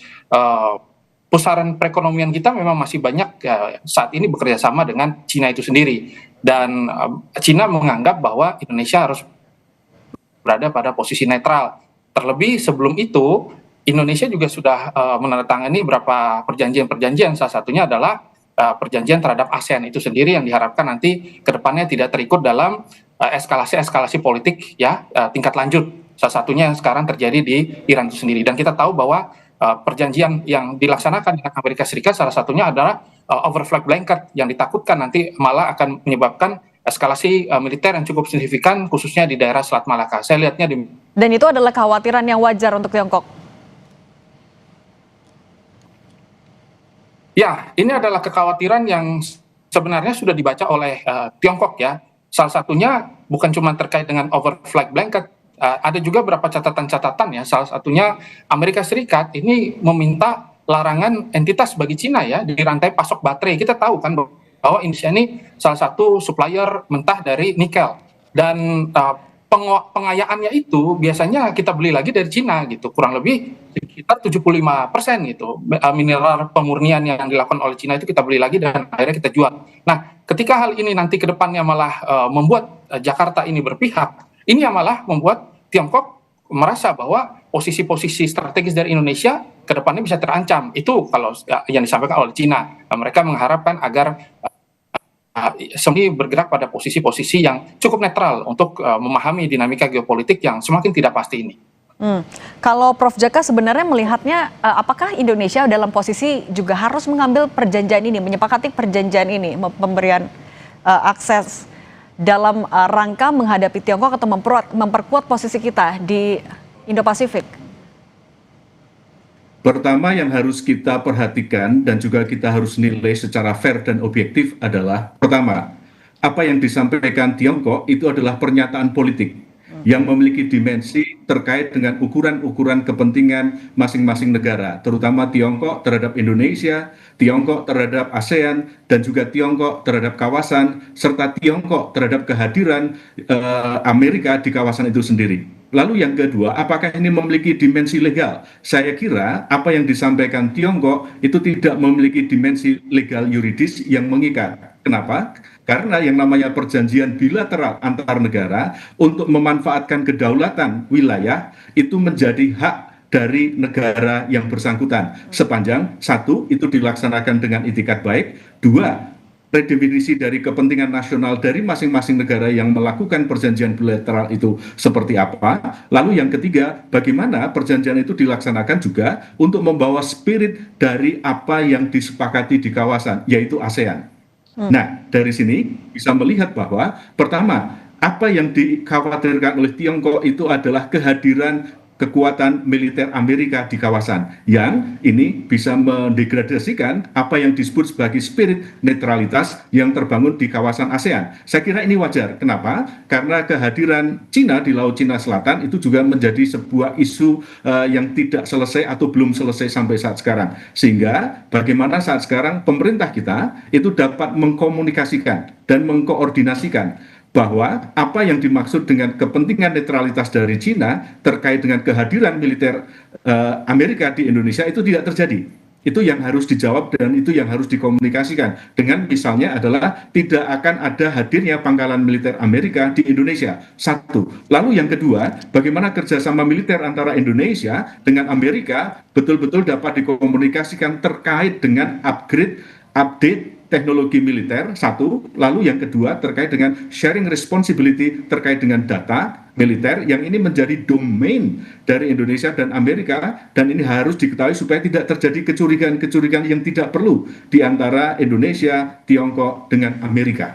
pusaran perekonomian kita memang masih banyak saat ini bekerja sama dengan Cina itu sendiri. Dan Cina menganggap bahwa Indonesia harus berada pada posisi netral. Terlebih sebelum itu, Indonesia juga sudah menandatangani beberapa perjanjian-perjanjian, salah satunya adalah perjanjian terhadap ASEAN itu sendiri yang diharapkan nanti ke depannya tidak terikut dalam eskalasi-eskalasi politik ya tingkat lanjut. Salah satunya yang sekarang terjadi di Iran itu sendiri. Dan kita tahu bahwa perjanjian yang dilaksanakan dengan Amerika Serikat salah satunya adalah overflight blanket yang ditakutkan nanti malah akan menyebabkan eskalasi militer yang cukup signifikan khususnya di daerah Selat Malaka. Saya lihatnya di... Dan itu adalah kekhawatiran yang wajar untuk Tiongkok. Ya, ini adalah kekhawatiran yang sebenarnya sudah dibaca oleh Tiongkok ya. Salah satunya bukan cuma terkait dengan overflight blanket, ada juga beberapa catatan-catatan ya. Salah satunya Amerika Serikat ini meminta larangan entitas bagi Cina ya di rantai pasok baterai. Kita tahu kan bahwa Indonesia ini salah satu supplier mentah dari nikel, dan pengayaannya itu biasanya kita beli lagi dari Cina gitu, kurang lebih sekitar 75% gitu. Mineral pemurnian yang dilakukan oleh Cina itu kita beli lagi dan akhirnya kita jual. Nah, ketika hal ini nanti ke depannya malah membuat Jakarta ini berpihak, ini yang malah membuat Tiongkok merasa bahwa posisi-posisi strategis dari Indonesia ke depannya bisa terancam. Itu kalau yang disampaikan oleh Cina. Mereka mengharapkan agar semi bergerak pada posisi-posisi yang cukup netral untuk memahami dinamika geopolitik yang semakin tidak pasti ini. Kalau Prof Jaka sebenarnya melihatnya, apakah Indonesia dalam posisi juga harus mengambil perjanjian ini, menyepakati perjanjian ini, pemberian akses dalam rangka menghadapi Tiongkok atau memperkuat posisi kita di Indo-Pasifik? Pertama yang harus kita perhatikan dan juga kita harus nilai secara fair dan objektif adalah, pertama, apa yang disampaikan Tiongkok itu adalah pernyataan politik yang memiliki dimensi terkait dengan ukuran-ukuran kepentingan masing-masing negara, terutama Tiongkok terhadap Indonesia, Tiongkok terhadap ASEAN, dan juga Tiongkok terhadap kawasan, serta Tiongkok terhadap kehadiran Amerika di kawasan itu sendiri. Lalu yang kedua, apakah ini memiliki dimensi legal? Saya kira apa yang disampaikan Tiongkok itu tidak memiliki dimensi legal yuridis yang mengikat. Kenapa? Karena yang namanya perjanjian bilateral antar negara untuk memanfaatkan kedaulatan wilayah itu menjadi hak dari negara yang bersangkutan. Sepanjang satu, itu dilaksanakan dengan itikat baik. Dua, redefinisi dari kepentingan nasional dari masing-masing negara yang melakukan perjanjian bilateral itu seperti apa. Lalu yang ketiga, bagaimana perjanjian itu dilaksanakan juga untuk membawa spirit dari apa yang disepakati di kawasan, yaitu ASEAN. Nah, dari sini bisa melihat bahwa pertama, apa yang dikhawatirkan oleh Tiongkok itu adalah kehadiran kekuatan militer Amerika di kawasan yang ini bisa mendegradasikan apa yang disebut sebagai spirit netralitas yang terbangun di kawasan ASEAN. Saya kira ini wajar. Kenapa? Karena kehadiran Cina di Laut Cina Selatan itu juga menjadi sebuah isu yang tidak selesai atau belum selesai sampai saat sekarang. Sehingga bagaimana saat sekarang pemerintah kita itu dapat mengkomunikasikan dan mengkoordinasikan bahwa apa yang dimaksud dengan kepentingan netralitas dari Cina terkait dengan kehadiran militer Amerika di Indonesia itu tidak terjadi. Itu yang harus dijawab dan itu yang harus dikomunikasikan. Dengan misalnya adalah tidak akan ada hadirnya pangkalan militer Amerika di Indonesia. Satu. Lalu yang kedua, bagaimana kerjasama militer antara Indonesia dengan Amerika betul-betul dapat dikomunikasikan terkait dengan update teknologi militer, satu. Lalu yang kedua terkait dengan sharing responsibility terkait dengan data militer yang ini menjadi domain dari Indonesia dan Amerika, dan ini harus diketahui supaya tidak terjadi kecurigaan-kecurigaan yang tidak perlu di antara Indonesia, Tiongkok dengan Amerika.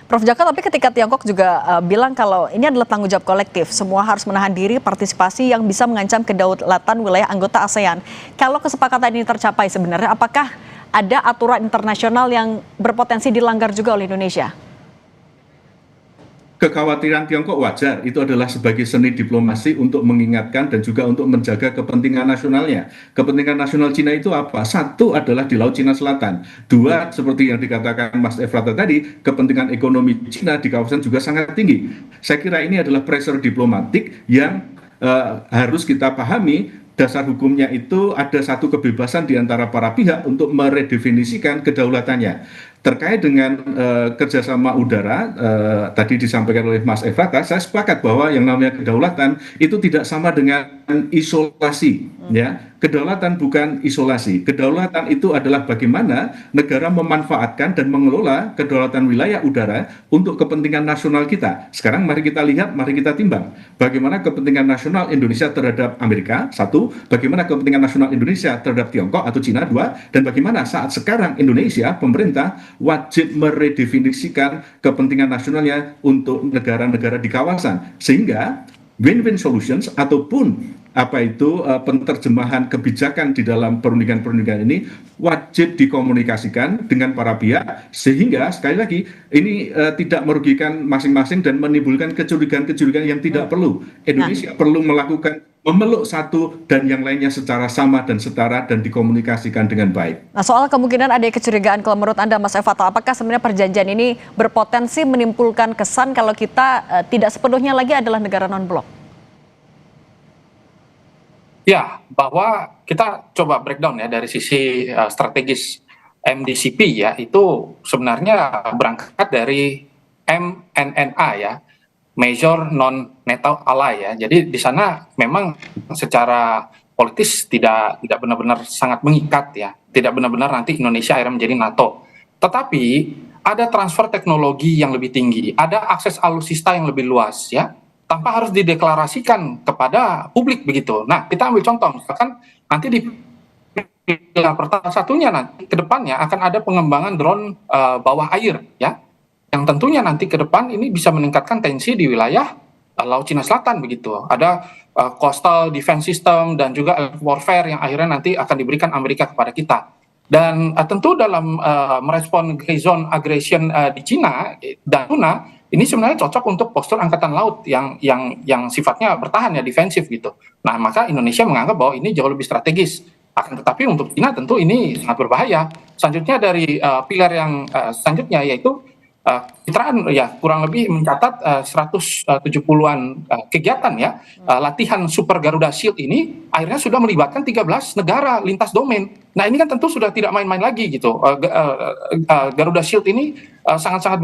Prof. Jaka, tapi ketika Tiongkok juga bilang kalau ini adalah tanggung jawab kolektif, semua harus menahan diri partisipasi yang bisa mengancam kedaulatan wilayah anggota ASEAN. Kalau kesepakatan ini tercapai sebenarnya, apakah ada aturan internasional yang berpotensi dilanggar juga oleh Indonesia? Kekhawatiran Tiongkok wajar, itu adalah sebagai seni diplomasi untuk mengingatkan dan juga untuk menjaga kepentingan nasionalnya. Kepentingan nasional Cina itu apa? Satu adalah di Laut Cina Selatan. Dua, seperti yang dikatakan Mas Efrata tadi, kepentingan ekonomi Cina di kawasan juga sangat tinggi. Saya kira ini adalah pressure diplomatik yang harus kita pahami. Dasar hukumnya itu ada satu kebebasan di antara para pihak untuk meredefinisikan kedaulatannya. Terkait dengan kerjasama udara, tadi disampaikan oleh Mas Efrata, saya sepakat bahwa yang namanya kedaulatan itu tidak sama dengan isolasi. Ya, kedaulatan bukan isolasi. Kedaulatan itu adalah bagaimana negara memanfaatkan dan mengelola kedaulatan wilayah udara untuk kepentingan nasional kita. Sekarang mari kita lihat, mari kita timbang. Bagaimana kepentingan nasional Indonesia terhadap Amerika, satu. Bagaimana kepentingan nasional Indonesia terhadap Tiongkok atau Cina, dua. Dan bagaimana saat sekarang Indonesia, pemerintah, wajib meredefinisikan kepentingan nasionalnya untuk negara-negara di kawasan. Sehingga win-win solutions ataupun penerjemahan kebijakan di dalam perundingan-perundingan ini wajib dikomunikasikan dengan para pihak sehingga sekali lagi ini tidak merugikan masing-masing dan menimbulkan kecurigaan-kecurigaan yang tidak perlu. Indonesia perlu memeluk satu dan yang lainnya secara sama dan setara dan dikomunikasikan dengan baik. Nah, soal kemungkinan ada kecurigaan, kalau menurut Anda Mas Efrata, apakah sebenarnya perjanjian ini berpotensi menimbulkan kesan kalau kita tidak sepenuhnya lagi adalah negara non-blok? Ya, bahwa kita coba breakdown ya dari sisi strategis MDCP ya, itu sebenarnya berangkat dari MNNA ya, Major Non-NATO Ally ya. Jadi di sana memang secara politis tidak benar-benar sangat mengikat ya, tidak benar-benar nanti Indonesia akhirnya menjadi NATO. Tetapi ada transfer teknologi yang lebih tinggi, ada akses alutsista yang lebih luas ya, tanpa harus dideklarasikan kepada publik begitu. Nah, kita ambil contoh, misalkan nanti di pilar pertama satunya nanti ke depannya akan ada pengembangan drone bawah air ya, yang tentunya nanti ke depan ini bisa meningkatkan tensi di wilayah Laut Cina Selatan begitu. Ada coastal defense system dan juga warfare yang akhirnya nanti akan diberikan Amerika kepada kita. Dan tentu dalam merespon gray zone aggression di Cina dan Natuna, ini sebenarnya cocok untuk postur angkatan laut yang sifatnya bertahan ya, defensif gitu. Nah, maka Indonesia menganggap bahwa ini jauh lebih strategis. Akan tetapi untuk Cina tentu ini sangat berbahaya. Selanjutnya dari pilar yang selanjutnya yaitu Citraan ya kurang lebih mencatat 170-an kegiatan ya, latihan Super Garuda Shield ini akhirnya sudah melibatkan 13 negara lintas domain. Nah ini kan tentu sudah tidak main-main lagi gitu. Garuda Shield ini sangat-sangat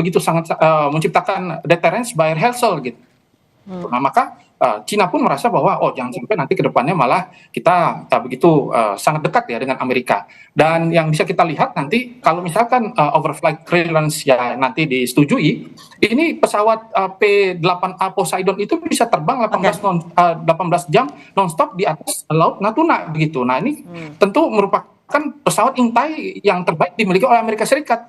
menciptakan deterrence by rehearsal gitu. Nah maka Cina pun merasa bahwa jangan sampai nanti ke depannya malah kita begitu sangat dekat ya dengan Amerika. Dan yang bisa kita lihat nanti kalau misalkan overflight clearance ya nanti disetujui, ini pesawat P-8A Poseidon itu bisa terbang 18 jam nonstop di atas laut Natuna begitu. Nah ini tentu merupakan pesawat intai yang terbaik dimiliki oleh Amerika Serikat.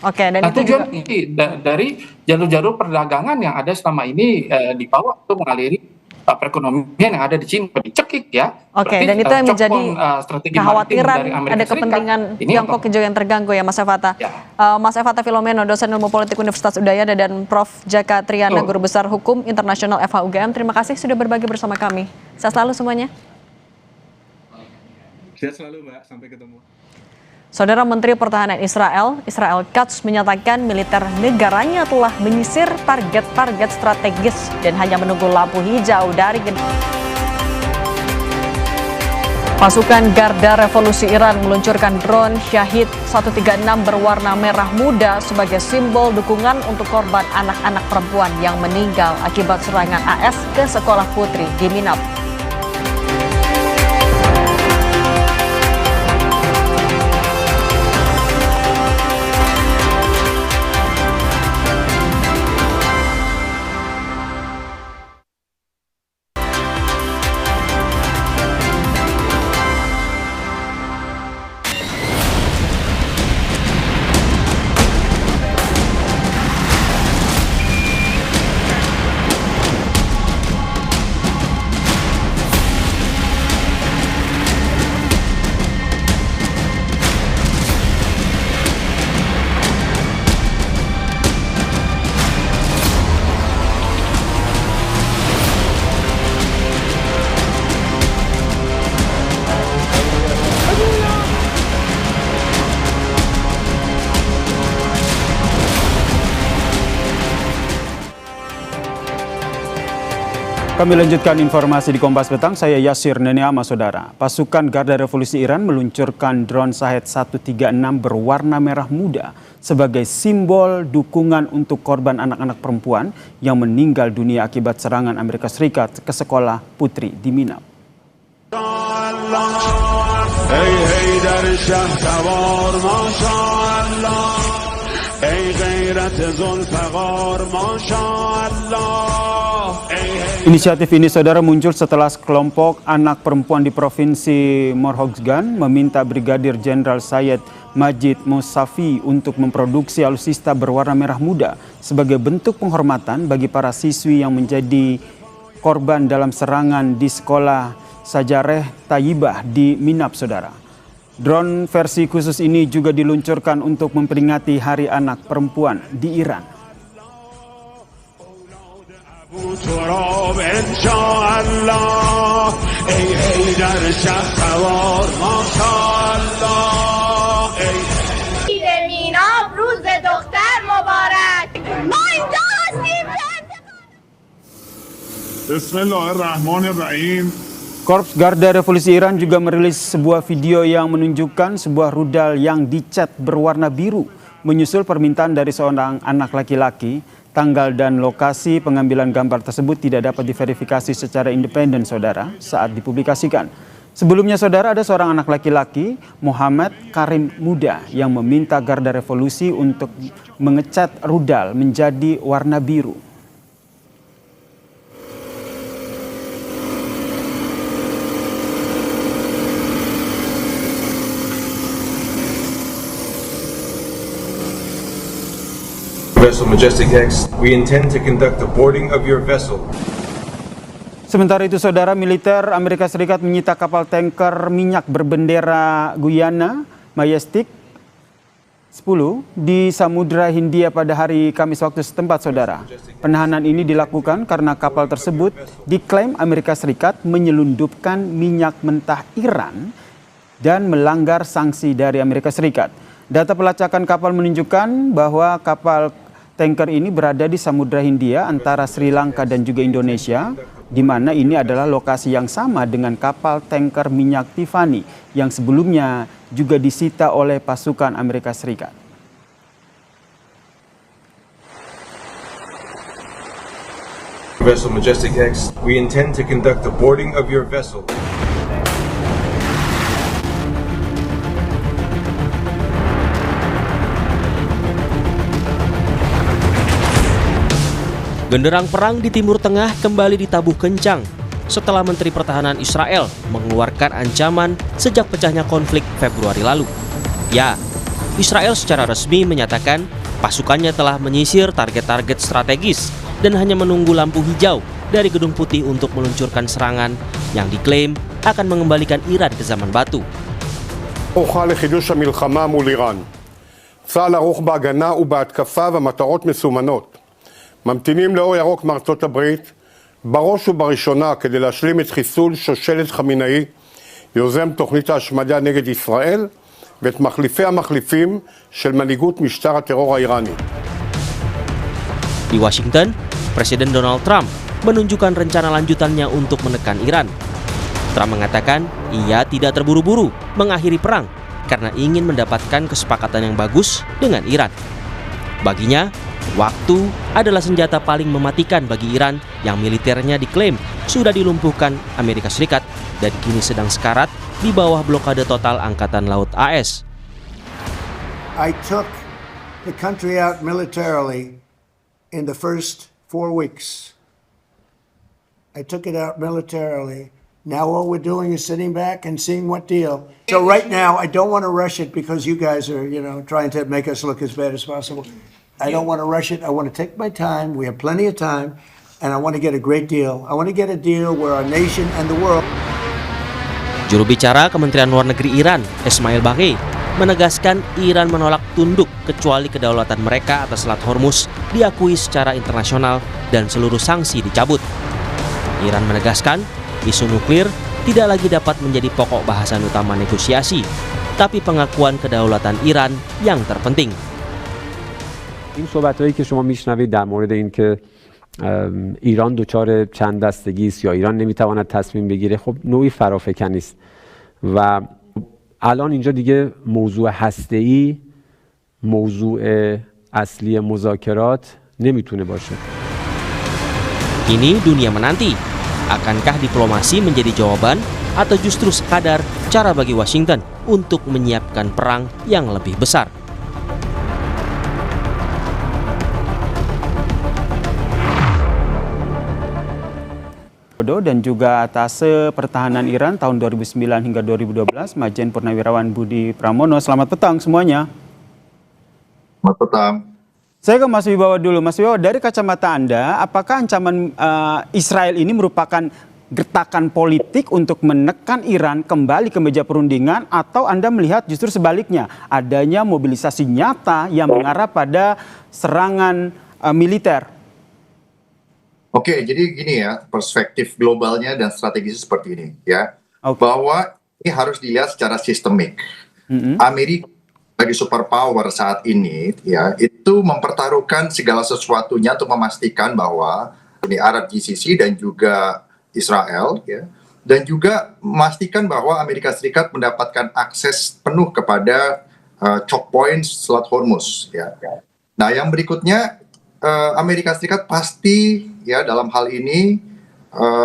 Oke, dan itu tujuan juga dari jalur-jalur perdagangan yang ada selama ini dibawa untuk mengaliri perekonomian yang ada di Cina dicekik ya. Oke, dan itu yang menjadi kekhawatiran ada kepentingan Tiongkok juga yang terganggu ya, Mas Evata. Mas Evata Filomeno, dosen ilmu politik Universitas Udayana, dan Prof. Jaka Triana, Guru Besar Hukum Internasional FHUGM. Terima kasih sudah berbagi bersama kami. Sehat selalu semuanya. Sehat selalu Mbak, sampai ketemu. Saudara Menteri Pertahanan Israel Katz menyatakan militer negaranya telah menyisir target-target strategis dan hanya menunggu lampu hijau dari Pasukan Garda Revolusi Iran meluncurkan drone Shahid 136 berwarna merah muda sebagai simbol dukungan untuk korban anak-anak perempuan yang meninggal akibat serangan AS ke sekolah putri di Minab. Kami lanjutkan informasi di Kompas Petang, saya Yasir Neneama, Saudara. Pasukan Garda Revolusi Iran meluncurkan drone Shahid 136 berwarna merah muda sebagai simbol dukungan untuk korban anak-anak perempuan yang meninggal dunia akibat serangan Amerika Serikat ke sekolah putri di Minab. Inisiatif ini, Saudara, muncul setelah sekelompok anak perempuan di Provinsi Morhozgan meminta Brigadir Jenderal Syed Majid Musafi untuk memproduksi alutsista berwarna merah muda sebagai bentuk penghormatan bagi para siswi yang menjadi korban dalam serangan di sekolah Sajareh Tayyibah di Minab, Saudara. Drone versi khusus ini juga diluncurkan untuk memperingati Hari Anak Perempuan di Iran. Bismillahirrahmanirrahim. Korps Garda Revolusi Iran juga merilis sebuah video yang menunjukkan sebuah rudal yang dicat berwarna biru menyusul permintaan dari seorang anak laki-laki. Tanggal dan lokasi pengambilan gambar tersebut tidak dapat diverifikasi secara independen, Saudara, saat dipublikasikan. Sebelumnya, Saudara, ada seorang anak laki-laki, Muhammad Karim Muda, yang meminta Garda Revolusi untuk mengecat rudal menjadi warna biru. Vessel Majestic X, we intend to conduct the boarding of your vessel. Sementara itu, saudara, militer Amerika Serikat menyita kapal tanker minyak berbendera Guyana Majestic 10 di Samudra Hindia pada hari Kamis waktu setempat, saudara. Penahanan ini dilakukan karena kapal tersebut diklaim Amerika Serikat menyelundupkan minyak mentah Iran dan melanggar sanksi dari Amerika Serikat. Data pelacakan kapal menunjukkan bahwa kapal tanker ini berada di Samudra Hindia antara Sri Lanka dan juga Indonesia, di mana ini adalah lokasi yang sama dengan kapal tanker minyak Tiffany yang sebelumnya juga disita oleh pasukan Amerika Serikat. Vessel Majestic X, we intend to conduct the boarding of your vessel. Genderang perang di Timur Tengah kembali ditabuh kencang setelah Menteri Pertahanan Israel mengeluarkan ancaman sejak pecahnya konflik Februari lalu. Ya, Israel secara resmi menyatakan pasukannya telah menyisir target-target strategis dan hanya menunggu lampu hijau dari Gedung Putih untuk meluncurkan serangan yang diklaim akan mengembalikan Iran ke zaman batu. ערוכה לחידוש המלחמה מול איראן. צה"ל ערוך בהגנה ובהתקפה ומטרות מסומנות. ממתינים לאור ירוק מארצות הברית, בראש ובראשונה כדי להשלים את חיסול שושלת חמינאי, יוזם תוכנית ההשמדה נגד ישראל, ואת מחליפי המחליפים של מנהיגות משטר הטרור האיראני. Di Washington, Presiden Donald Trump menunjukkan rencana lanjutannya untuk menekan Iran. Trump mengatakan ia tidak terburu-buru mengakhiri perang karena ingin mendapatkan kesepakatan yang bagus dengan Iran. Baginya, waktu adalah senjata paling mematikan bagi Iran yang militernya diklaim sudah dilumpuhkan Amerika Serikat dan kini sedang sekarat di bawah blokade total Angkatan Laut AS. I took the country out militarily in the first 4 weeks. I took it out militarily. Now all we're doing is sitting back and seeing what deal. So right now, I don't want to rush it because you guys are, trying to make us look as bad as possible. I don't want to rush it. I want to take my time. We have plenty of time. And I want to get a great deal. I want to get a deal where our nation and the world. Juru bicara Kementerian Luar Negeri Iran, Ismail Baghei, menegaskan Iran menolak tunduk kecuali kedaulatan mereka atas Selat Hormuz diakui secara internasional dan seluruh sanksi dicabut. Iran menegaskan isu nuklir tidak lagi dapat menjadi pokok bahasan utama negosiasi, tapi pengakuan kedaulatan Iran yang terpenting. این صحبت‌هایی که شما میشنوید در مورد اینکه ایران دچار چند دستگی است یا ایران نمیتواند تصمیم بگیره، خب نوعی فرافکنی است و الان اینجا دیگه موضوع هسته‌ای، موضوع اصلی مذاکرات نمیتونه باشه. Kini dunia menanti, akankah diplomasi menjadi jawaban atau justru sekadar cara bagi Washington untuk menyiapkan perang yang lebih besar? Dan juga Atase Pertahanan Iran tahun 2009 hingga 2012, Majen Purnawirawan Budi Pramono. Selamat petang semuanya. Selamat petang. Saya ke Mas Wibawa dulu. Mas Wibawa, dari kacamata Anda, apakah ancaman Israel ini merupakan gertakan politik untuk menekan Iran kembali ke meja perundingan, atau Anda melihat justru sebaliknya, adanya mobilisasi nyata yang mengarah pada serangan militer? Oke, jadi gini ya, perspektif globalnya dan strategisnya seperti ini ya, bahwa ini harus dilihat secara sistemik. Amerika sebagai superpower saat ini ya, itu mempertaruhkan segala sesuatunya untuk memastikan bahwa Uni Arab GCC dan juga Israel ya, dan juga memastikan bahwa Amerika Serikat mendapatkan akses penuh kepada choke points Selat Hormuz ya. Nah, yang berikutnya, Amerika Serikat pasti ya dalam hal ini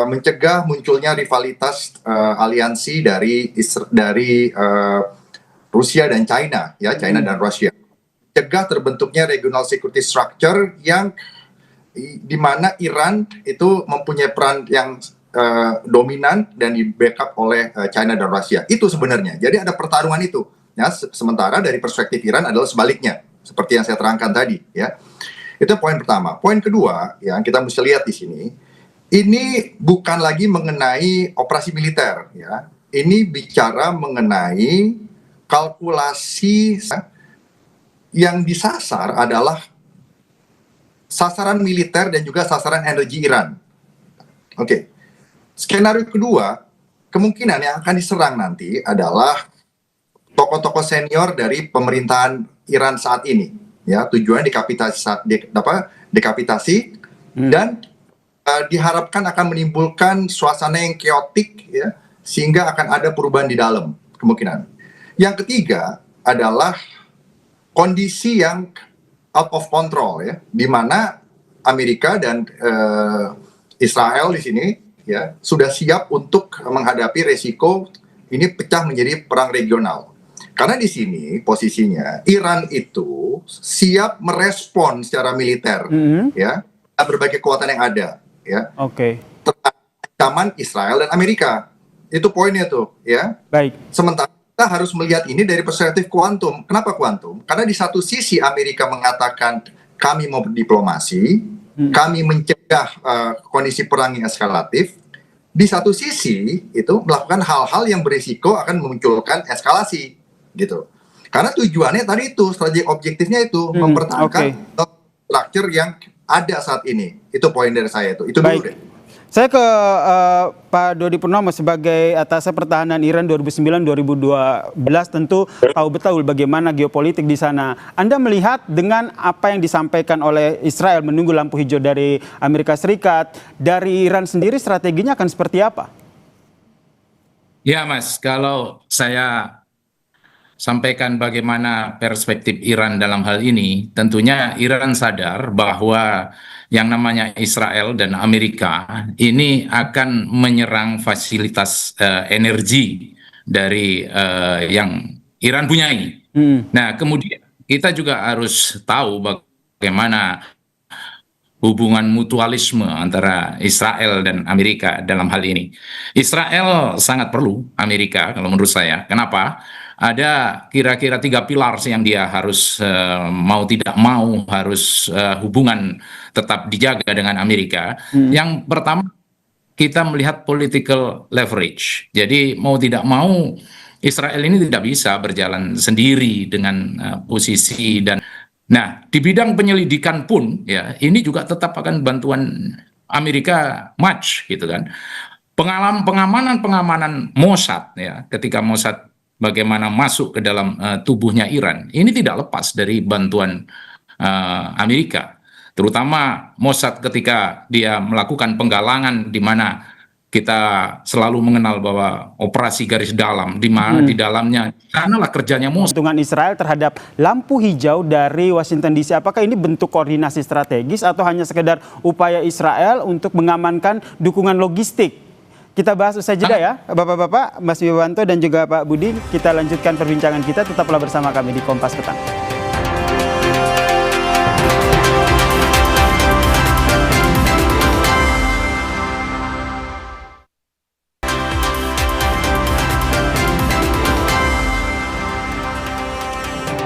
mencegah munculnya rivalitas aliansi dari Rusia dan China ya, China dan Rusia. Cegah terbentuknya regional security structure yang di mana Iran itu mempunyai peran yang dominan dan di backup oleh China dan Rusia. Itu sebenarnya. Jadi ada pertarungan itu. Ya, sementara dari perspektif Iran adalah sebaliknya, seperti yang saya terangkan tadi ya. Itu poin pertama. Poin kedua yang kita mesti lihat di sini, ini bukan lagi mengenai operasi militer, ya. Ini bicara mengenai kalkulasi yang disasar adalah sasaran militer dan juga sasaran energi Iran. Oke. Skenario kedua, kemungkinan yang akan diserang nanti adalah tokoh-tokoh senior dari pemerintahan Iran saat ini. Ya, tujuannya dekapitasi dan diharapkan akan menimbulkan suasana yang keotik, ya, sehingga akan ada perubahan di dalam kemungkinan. Yang ketiga adalah kondisi yang out of control, ya, di mana Amerika dan Israel di sini, ya, sudah siap untuk menghadapi resiko ini pecah menjadi perang regional. Karena di sini posisinya Iran itu siap merespon secara militer, ya, berbagai kekuatan yang ada, ya. Oke. Ancaman Israel dan Amerika. Itu poinnya tuh, ya. Baik. Sementara kita harus melihat ini dari perspektif kuantum. Kenapa kuantum? Karena di satu sisi Amerika mengatakan kami mau berdiplomasi, kami mencegah kondisi perang yang eskalatif. Di satu sisi itu melakukan hal-hal yang berisiko akan memunculkan eskalasi, gitu. Karena tujuannya tadi itu, strategi objektifnya itu mempertahankan struktur yang ada saat ini. Itu poin dari saya itu. Itu dulu deh. Saya ke Pak Dodi Purnomo sebagai atas pertahanan Iran 2009-2012, tentu tahu betul bagaimana geopolitik di sana. Anda melihat dengan apa yang disampaikan oleh Israel menunggu lampu hijau dari Amerika Serikat, dari Iran sendiri strateginya akan seperti apa? Ya Mas, kalau saya sampaikan bagaimana perspektif Iran dalam hal ini, tentunya Iran sadar bahwa yang namanya Israel dan Amerika ini akan menyerang fasilitas energi dari yang Iran punyai. Nah, kemudian kita juga harus tahu bagaimana hubungan mutualisme antara Israel dan Amerika dalam hal ini. Israel sangat perlu Amerika kalau menurut saya. Kenapa? Ada kira-kira 3 pilar yang dia harus mau tidak mau harus hubungan tetap dijaga dengan Amerika. Yang pertama, kita melihat political leverage. Jadi mau tidak mau Israel ini tidak bisa berjalan sendiri dengan posisi dan nah di bidang penyelidikan pun ya ini juga tetap akan bantuan Amerika much gitu kan. Pengamanan Mossad ya, ketika Mossad bagaimana masuk ke dalam tubuhnya Iran, ini tidak lepas dari bantuan Amerika. Terutama Mossad ketika dia melakukan penggalangan di mana kita selalu mengenal bahwa operasi garis dalam, di mana di dalamnya, sanalah kerjanya Mossad. Hitungan Israel terhadap lampu hijau dari Washington DC, apakah ini bentuk koordinasi strategis atau hanya sekedar upaya Israel untuk mengamankan dukungan logistik? Kita bahas usai jeda ya, Bapak-Bapak, Mas Wiwanto dan juga Pak Budi. Kita lanjutkan perbincangan kita, tetaplah bersama kami di Kompas Petang.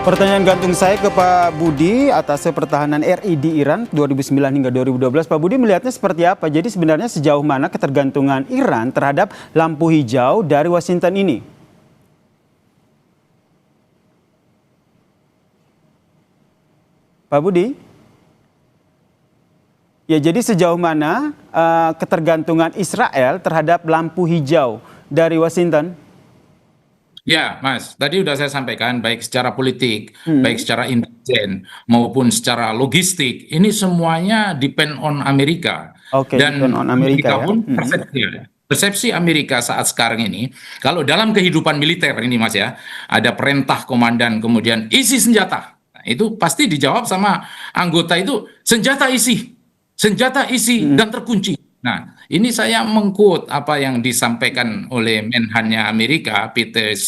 Pertanyaan gantung saya ke Pak Budi atas pertahanan RI di Iran 2009 hingga 2012. Pak Budi melihatnya seperti apa? Jadi sebenarnya sejauh mana ketergantungan Iran terhadap lampu hijau dari Washington ini? Pak Budi? Ya, jadi sejauh mana ketergantungan Israel terhadap lampu hijau dari Washington? Ya, Mas, tadi sudah saya sampaikan baik secara politik, baik secara intelijen maupun secara logistik, ini semuanya depend on Amerika. Dan depend on Amerika pun persepsi Amerika saat sekarang ini, kalau dalam kehidupan militer ini Mas ya, ada perintah komandan kemudian isi senjata. Nah, itu pasti dijawab sama anggota itu, senjata isi dan terkunci. Nah, ini saya mengquote apa yang disampaikan oleh Menhannya Amerika, Pete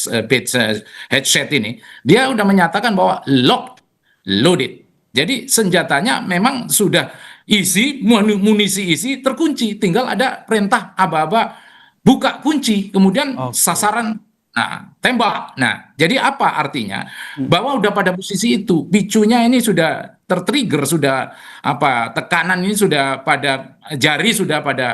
Hegseth ini. Dia udah menyatakan bahwa locked, loaded. Jadi senjatanya memang sudah isi, munisi isi, terkunci. Tinggal ada perintah aba-aba buka kunci, kemudian sasaran, nah tembak. Nah, jadi apa artinya? Bahwa udah pada posisi itu, picunya ini sudah tertrigger, sudah tekanan ini sudah pada jari sudah pada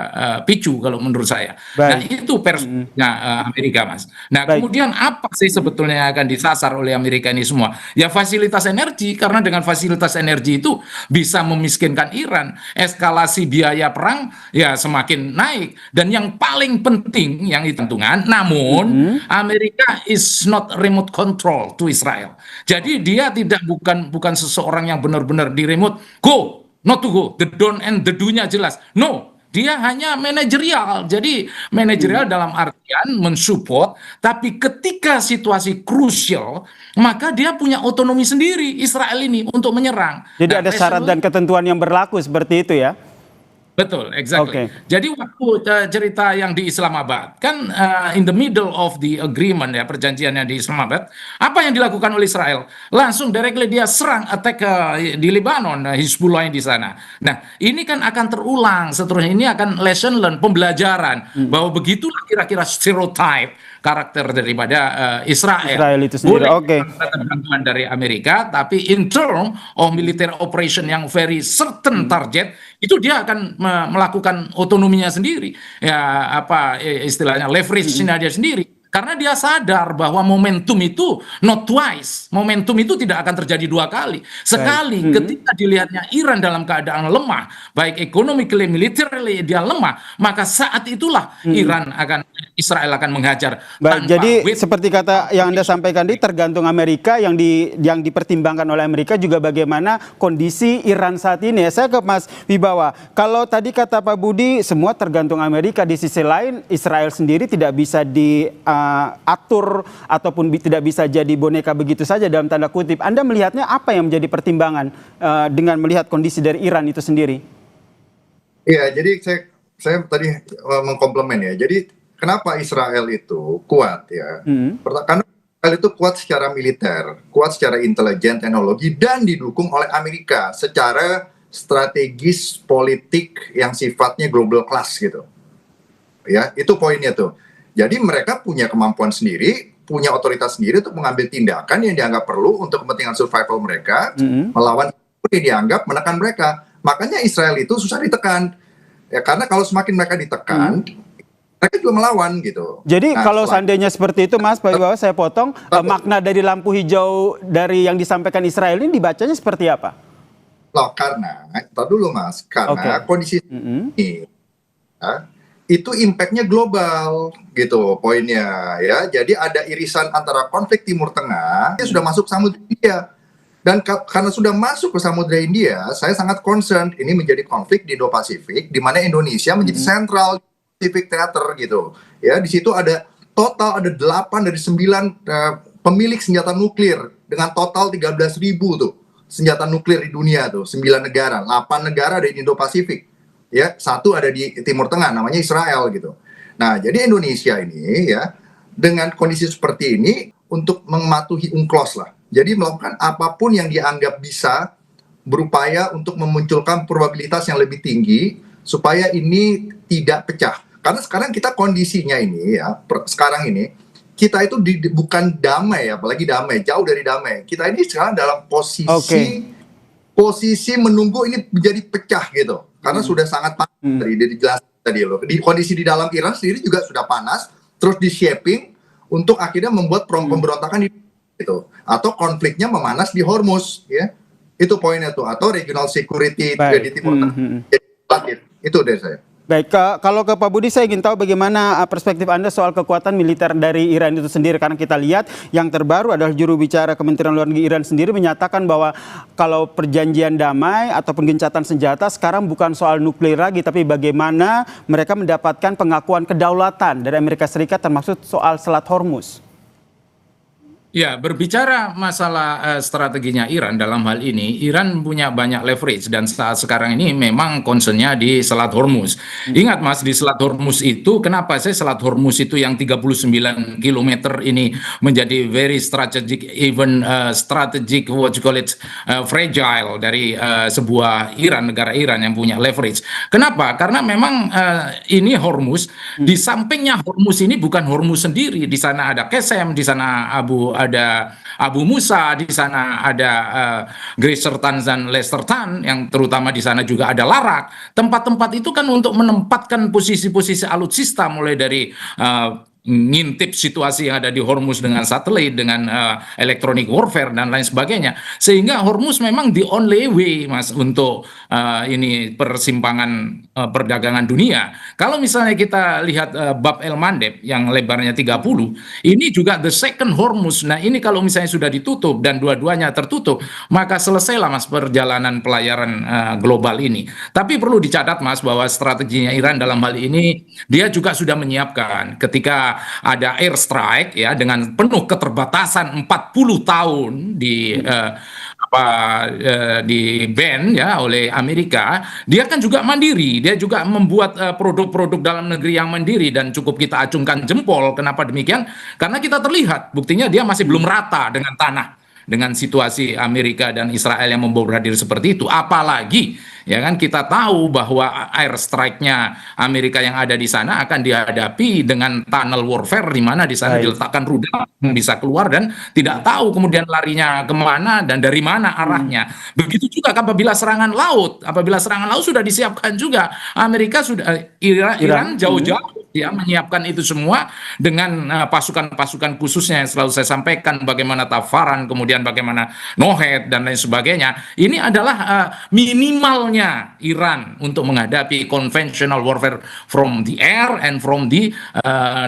picu kalau menurut saya. Nah, itu persnya Amerika, Mas. Nah, kemudian apa sih sebetulnya yang akan disasar oleh Amerika ini semua? Ya fasilitas energi, karena dengan fasilitas energi itu bisa memiskinkan Iran. Eskalasi biaya perang ya semakin naik. Dan yang paling penting yang ditentukan, namun Amerika is not remote control to Israel. Jadi dia bukan seseorang yang benar-benar di remote, go, not to go, the don't and the do-nya jelas. No, dia hanya manajerial. Jadi manajerial dalam artian mensupport, tapi ketika situasi krusial, maka dia punya otonomi sendiri Israel ini untuk menyerang. Jadi ada syarat dan ketentuan yang berlaku seperti itu ya? Betul, exactly. Jadi waktu cerita yang di Islamabad, kan in the middle of the agreement ya, perjanjiannya di Islamabad, apa yang dilakukan oleh Israel? Langsung directly dia serang, attack di Lebanon, Hizbullah yang di sana. Nah, ini kan akan terulang seterusnya, ini akan lesson learn, pembelajaran, bahwa begitulah kira-kira stereotype karakter daripada Israel itu sendiri. Oke. Bantuan dari Amerika, tapi in term of military operation yang very certain target, itu dia akan melakukan otonominya sendiri. Ya apa istilahnya leverage-nya dia sendiri. Karena dia sadar bahwa momentum itu not twice. Momentum itu tidak akan terjadi dua kali. Sekali ketika dilihatnya Iran dalam keadaan lemah, baik economically, militarily dia lemah, maka saat itulah Israel akan menghajar. Baik, jadi seperti kata yang Anda sampaikan tadi, tergantung Amerika, yang dipertimbangkan oleh Amerika juga bagaimana kondisi Iran saat ini. Saya ke Mas Wibawa, kalau tadi kata Pak Budi semua tergantung Amerika, di sisi lain Israel sendiri tidak bisa diatur ataupun tidak bisa jadi boneka begitu saja dalam tanda kutip. Anda melihatnya apa yang menjadi pertimbangan dengan melihat kondisi dari Iran itu sendiri? Iya, jadi saya tadi mengkomplement ya. Jadi kenapa Israel itu kuat ya? Karena Israel itu kuat secara militer, kuat secara intelijen, teknologi, dan didukung oleh Amerika secara strategis politik yang sifatnya global class gitu. Ya, itu poinnya tuh. Jadi mereka punya kemampuan sendiri, punya otoritas sendiri untuk mengambil tindakan yang dianggap perlu untuk kepentingan survival mereka, melawan yang dianggap menekan mereka. Makanya Israel itu susah ditekan. Ya, karena kalau semakin mereka ditekan, mereka juga melawan gitu. Jadi kalau seandainya seperti itu, Mas, Pak Wibawa, saya potong, makna dari lampu hijau dari yang disampaikan Israel ini dibacanya seperti apa? Loh, karena, tar dulu Mas, karena kondisi ini itu impact-nya global gitu poinnya ya. Jadi ada irisan antara konflik Timur Tengah, dia sudah masuk Samudra India. Dan karena sudah masuk ke Samudra India, saya sangat concerned ini menjadi konflik di Indo-Pasifik, di mana Indonesia menjadi sentral Pacific Theater gitu. Ya, di situ ada 8 dari 9 pemilik senjata nuklir dengan total 13.000 tuh senjata nuklir di dunia tuh, 9 negara, 8 negara ada di Indo-Pasifik. Ya, 1 ada di Timur Tengah namanya Israel gitu. Nah, jadi Indonesia ini ya dengan kondisi seperti ini untuk mematuhi UNCLOS lah. Jadi melakukan apapun yang dianggap bisa berupaya untuk memunculkan probabilitas yang lebih tinggi supaya ini tidak pecah. Karena sekarang kita kondisinya ini ya, sekarang ini kita itu bukan damai, apalagi damai, jauh dari damai. Kita ini sekarang dalam posisi menunggu ini menjadi pecah gitu. Karena sudah sangat panas tadi dijelaskan tadi loh. Di kondisi di dalam Iran sendiri juga sudah panas, terus di shaping untuk akhirnya membuat pemberontakan di itu, atau konfliknya memanas di Hormuz ya, itu poinnya tuh, atau regional security di Timur Tengah. Itu dari saya. Baik, kalau ke Pak Budi saya ingin tahu bagaimana perspektif Anda soal kekuatan militer dari Iran itu sendiri, karena kita lihat yang terbaru adalah juru bicara Kementerian Luar Negeri Iran sendiri menyatakan bahwa kalau perjanjian damai ataupun gencatan senjata sekarang bukan soal nuklir lagi, tapi bagaimana mereka mendapatkan pengakuan kedaulatan dari Amerika Serikat termasuk soal Selat Hormuz. Ya, berbicara masalah strateginya Iran dalam hal ini, Iran punya banyak leverage dan saat sekarang ini memang concernnya di Selat Hormuz. Ingat Mas, di Selat Hormuz itu, kenapa saya Selat Hormuz itu yang 39 km ini menjadi very strategic, even strategic, what you call it, fragile dari sebuah Iran, negara Iran yang punya leverage. Kenapa? Karena memang ini Hormuz, di sampingnya Hormuz ini bukan Hormuz sendiri, di sana ada Qesem, di sana ada Abu Musa, di sana ada Gresertan dan Lestertan, yang terutama di sana juga ada Larak. Tempat-tempat itu kan untuk menempatkan posisi-posisi alutsista, mulai dari ngintip situasi yang ada di Hormuz dengan satelit, dengan electronic warfare dan lain sebagainya, sehingga Hormuz memang the only way, Mas, untuk ini persimpangan perdagangan dunia. Kalau misalnya kita lihat Bab el Mandeb yang lebarnya 30, ini juga the second Hormuz. Nah, ini kalau misalnya sudah ditutup dan dua-duanya tertutup, maka selesailah, Mas, perjalanan pelayaran global ini. Tapi perlu dicatat, Mas, bahwa strateginya Iran dalam hal ini, dia juga sudah menyiapkan ketika ada airstrike ya dengan penuh keterbatasan 40 tahun di ban ya oleh Amerika, dia kan juga mandiri, dia juga membuat produk-produk dalam negeri yang mandiri, dan cukup kita acungkan jempol. Kenapa demikian? Karena kita terlihat buktinya dia masih belum rata dengan tanah, dengan situasi Amerika dan Israel yang membordir seperti itu. Apalagi ya kan kita tahu bahwa airstrike-nya Amerika yang ada di sana akan dihadapi dengan tunnel warfare, di mana di sana diletakkan rudal yang bisa keluar dan tidak tahu kemudian larinya kemana dan dari mana arahnya. Begitu juga apabila serangan laut sudah disiapkan juga. Amerika sudah, Iran jauh-jauh ya menyiapkan itu semua dengan pasukan-pasukan khususnya yang selalu saya sampaikan, bagaimana Tafaran, kemudian bagaimana Nohed dan lain sebagainya. Ini adalah minimalnya Iran untuk menghadapi conventional warfare from the air and from the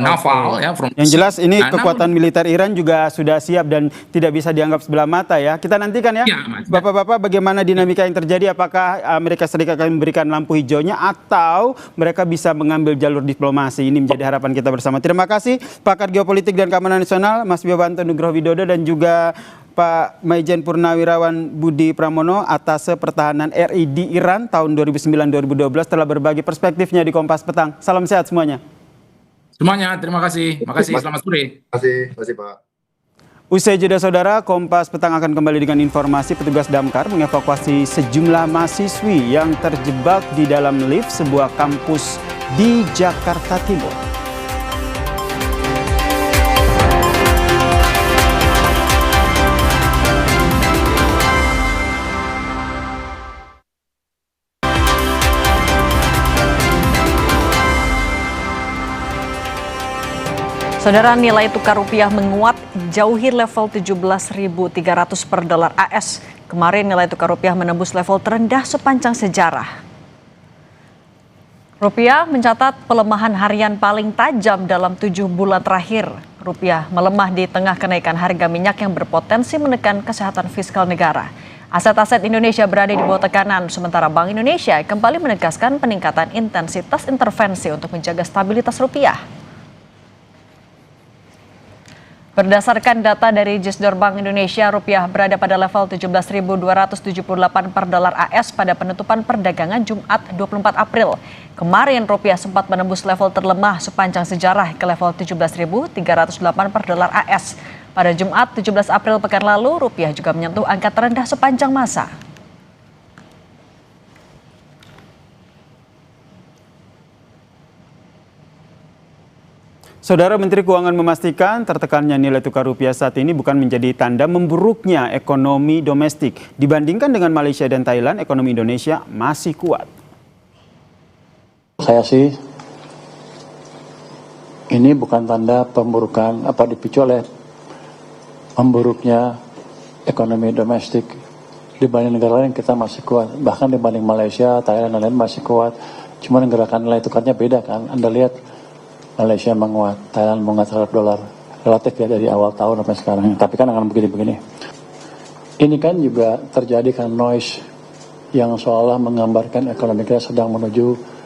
naval ya. Yang jelas ini kekuatan militer Iran juga sudah siap dan tidak bisa dianggap sebelah mata ya. Kita nantikan ya, Bapak-bapak, bagaimana dinamika yang terjadi. Apakah Amerika Serikat akan memberikan lampu hijaunya atau mereka bisa mengambil jalur diplomasi? Ini menjadi harapan kita bersama. Terima kasih pakar geopolitik dan keamanan nasional Mas Biobanto Nugroho Widodo dan juga Pak Maijen Purnawirawan Budi Pramono, Atase Pertahanan RI di Iran tahun 2009-2012, telah berbagi perspektifnya di Kompas Petang. Salam sehat semuanya. Semuanya, terima kasih. Makasih, selamat sore. Terima kasih Pak. Usai jeda saudara, Kompas Petang akan kembali dengan informasi petugas damkar mengevakuasi sejumlah mahasiswi yang terjebak di dalam lift sebuah kampus di Jakarta Timur. Saudara, nilai tukar rupiah menguat, jauhi level 17.300 per dolar AS. Kemarin nilai tukar rupiah menembus level terendah sepanjang sejarah. Rupiah mencatat pelemahan harian paling tajam dalam 7 bulan terakhir. Rupiah melemah di tengah kenaikan harga minyak yang berpotensi menekan kesehatan fiskal negara. Aset-aset Indonesia berada di bawah tekanan, sementara Bank Indonesia kembali menegaskan peningkatan intensitas intervensi untuk menjaga stabilitas rupiah. Berdasarkan data dari Gisdor Bank Indonesia, rupiah berada pada level 17.278 per dolar AS pada penutupan perdagangan Jumat 24 April. Kemarin rupiah sempat menembus level terlemah sepanjang sejarah ke level 17.308 per dolar AS. Pada Jumat 17 April pekan lalu, rupiah juga menyentuh angka terendah sepanjang masa. Saudara Menteri Keuangan memastikan tertekannya nilai tukar rupiah saat ini bukan menjadi tanda memburuknya ekonomi domestik. Dibandingkan dengan Malaysia dan Thailand, ekonomi Indonesia masih kuat. Saya sih, ini bukan tanda pemburukan dipicu oleh memburuknya ekonomi domestik. Dibanding negara lain kita masih kuat. Bahkan dibanding Malaysia, Thailand dan lain masih kuat. Cuma gerakan nilai tukarnya beda kan. Anda lihat Malaysia menguat, Thailand menguat terhadap dolar. Relatif ya dari awal tahun sampai sekarang. Tapi kan akan begini-begini. Ini kan juga terjadi kan noise yang seolah menggambarkan ekonomi kita sedang menuju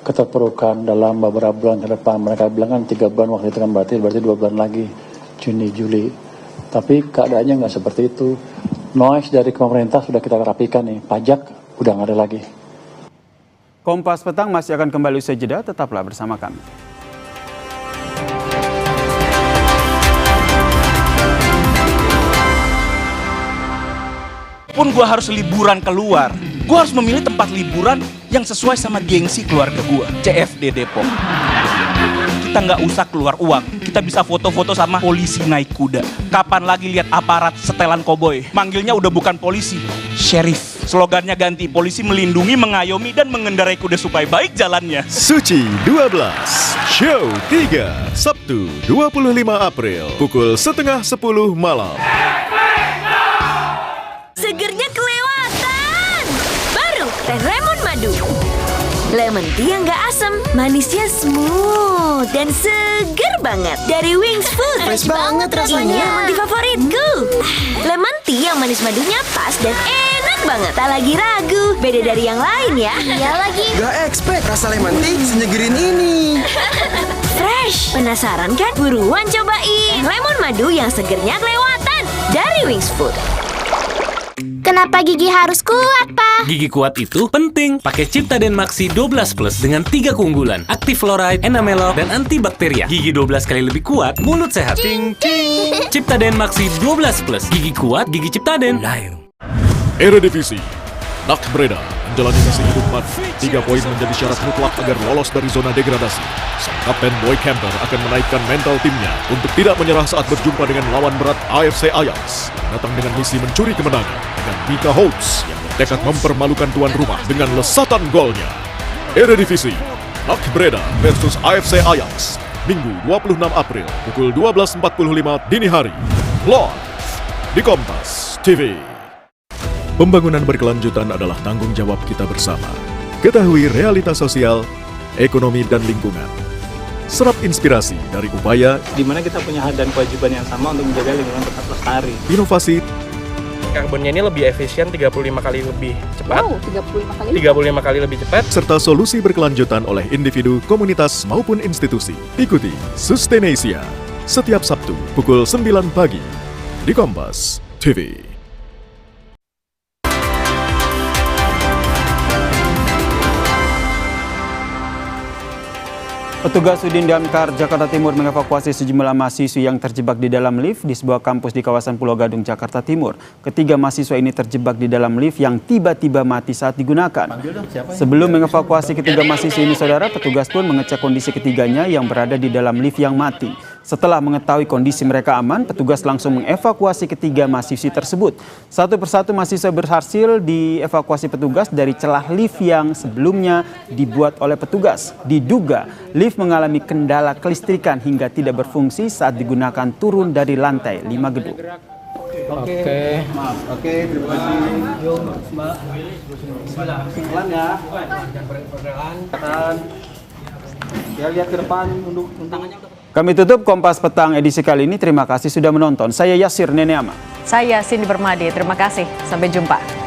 keterpurukan dalam beberapa bulan ke depan. Mereka bilang kan 3 bulan waktu itu kan berarti 2 bulan lagi, Juni, Juli. Tapi keadaannya nggak seperti itu. Noise dari pemerintah sudah kita rapikan nih, pajak udah nggak ada lagi. Kompas Petang masih akan kembali usai jeda, tetaplah bersama kami. Pun gue harus liburan keluar, gue harus memilih tempat liburan yang sesuai sama gengsi keluarga gue. CFD Depok. Kita nggak usah keluar uang, kita bisa foto-foto sama polisi naik kuda. Kapan lagi lihat aparat setelan koboi? Manggilnya udah bukan polisi, sheriff. Slogannya ganti, polisi melindungi, mengayomi, dan mengendarai kuda supaya baik jalannya. Suci 12, Show 3, Sabtu 25 April, pukul 9:30 malam. Segernya kelewatan. Baru teh lemon madu. Lemon tea yang gak asam, manisnya smooth dan seger banget. Dari Wings Food. Fresh banget rasanya. Ini favoritku. Lemon tea yang manis madunya pas dan enak banget. Tak lagi ragu, beda dari yang lain ya. Iya lagi. Gak expect rasa lemon tea senyegerin ini. Fresh. Penasaran kan? Buruan cobain. Lemon madu yang segernya kelewatan. Dari Wings Food. Kenapa gigi harus kuat, Pak? Gigi kuat itu penting. Pakai Ciptaden Maxi 12 Plus dengan 3 keunggulan. Active fluoride, enamel, dan antibakteria. Gigi 12 kali lebih kuat, mulut sehat. Cing, cing. Ciptaden Maxi 12 Plus. Gigi kuat, gigi Ciptaden. Eredivisie, NAC Breda menjalani misi hidup mati. 3 poin menjadi syarat mutlak agar lolos dari zona degradasi. Sang kapten Boy Camper akan menaikkan mental timnya untuk tidak menyerah saat berjumpa dengan lawan berat AFC Ajax yang datang dengan misi mencuri kemenangan dengan Mika Holtz yang bertekad mempermalukan tuan rumah dengan lesatan golnya. Eredivisie, NAC Breda versus AFC Ajax, Minggu 26 April pukul 12.45 dini hari. Live di Kompas TV. Pembangunan berkelanjutan adalah tanggung jawab kita bersama. Ketahui realitas sosial, ekonomi, dan lingkungan. Serap inspirasi dari upaya di mana kita punya hak dan kewajiban yang sama untuk menjaga lingkungan tetap lestari. Inovasi Karbonnya ini lebih efisien 35 kali lebih cepat. Wow, 35 kali? 35 kali lebih cepat. Serta solusi berkelanjutan oleh individu, komunitas, maupun institusi. Ikuti Sustainasia setiap Sabtu pukul 9 pagi di Kompas TV. Petugas Udin Damkar Jakarta Timur mengevakuasi sejumlah mahasiswa yang terjebak di dalam lift di sebuah kampus di kawasan Pulau Gadung, Jakarta Timur. Ketiga mahasiswa ini terjebak di dalam lift yang tiba-tiba mati saat digunakan. Sebelum mengevakuasi ketiga mahasiswa ini, saudara, petugas pun mengecek kondisi ketiganya yang berada di dalam lift yang mati. Setelah mengetahui kondisi mereka aman, petugas langsung mengevakuasi ketiga mahasiswa tersebut. Satu persatu mahasiswa berhasil dievakuasi petugas dari celah lift yang sebelumnya dibuat oleh petugas. Diduga lift mengalami kendala kelistrikan hingga tidak berfungsi saat digunakan turun dari lantai 5 gedung. Oke. Maaf. Oke, terima kasih. Yuk, Mbak. Pelan ya. Ya, lihat ke depan, tunduk tangannya. Kami tutup Kompas Petang edisi kali ini. Terima kasih sudah menonton. Saya Yasir Neneama. Saya Cindy Bermadi. Terima kasih. Sampai jumpa.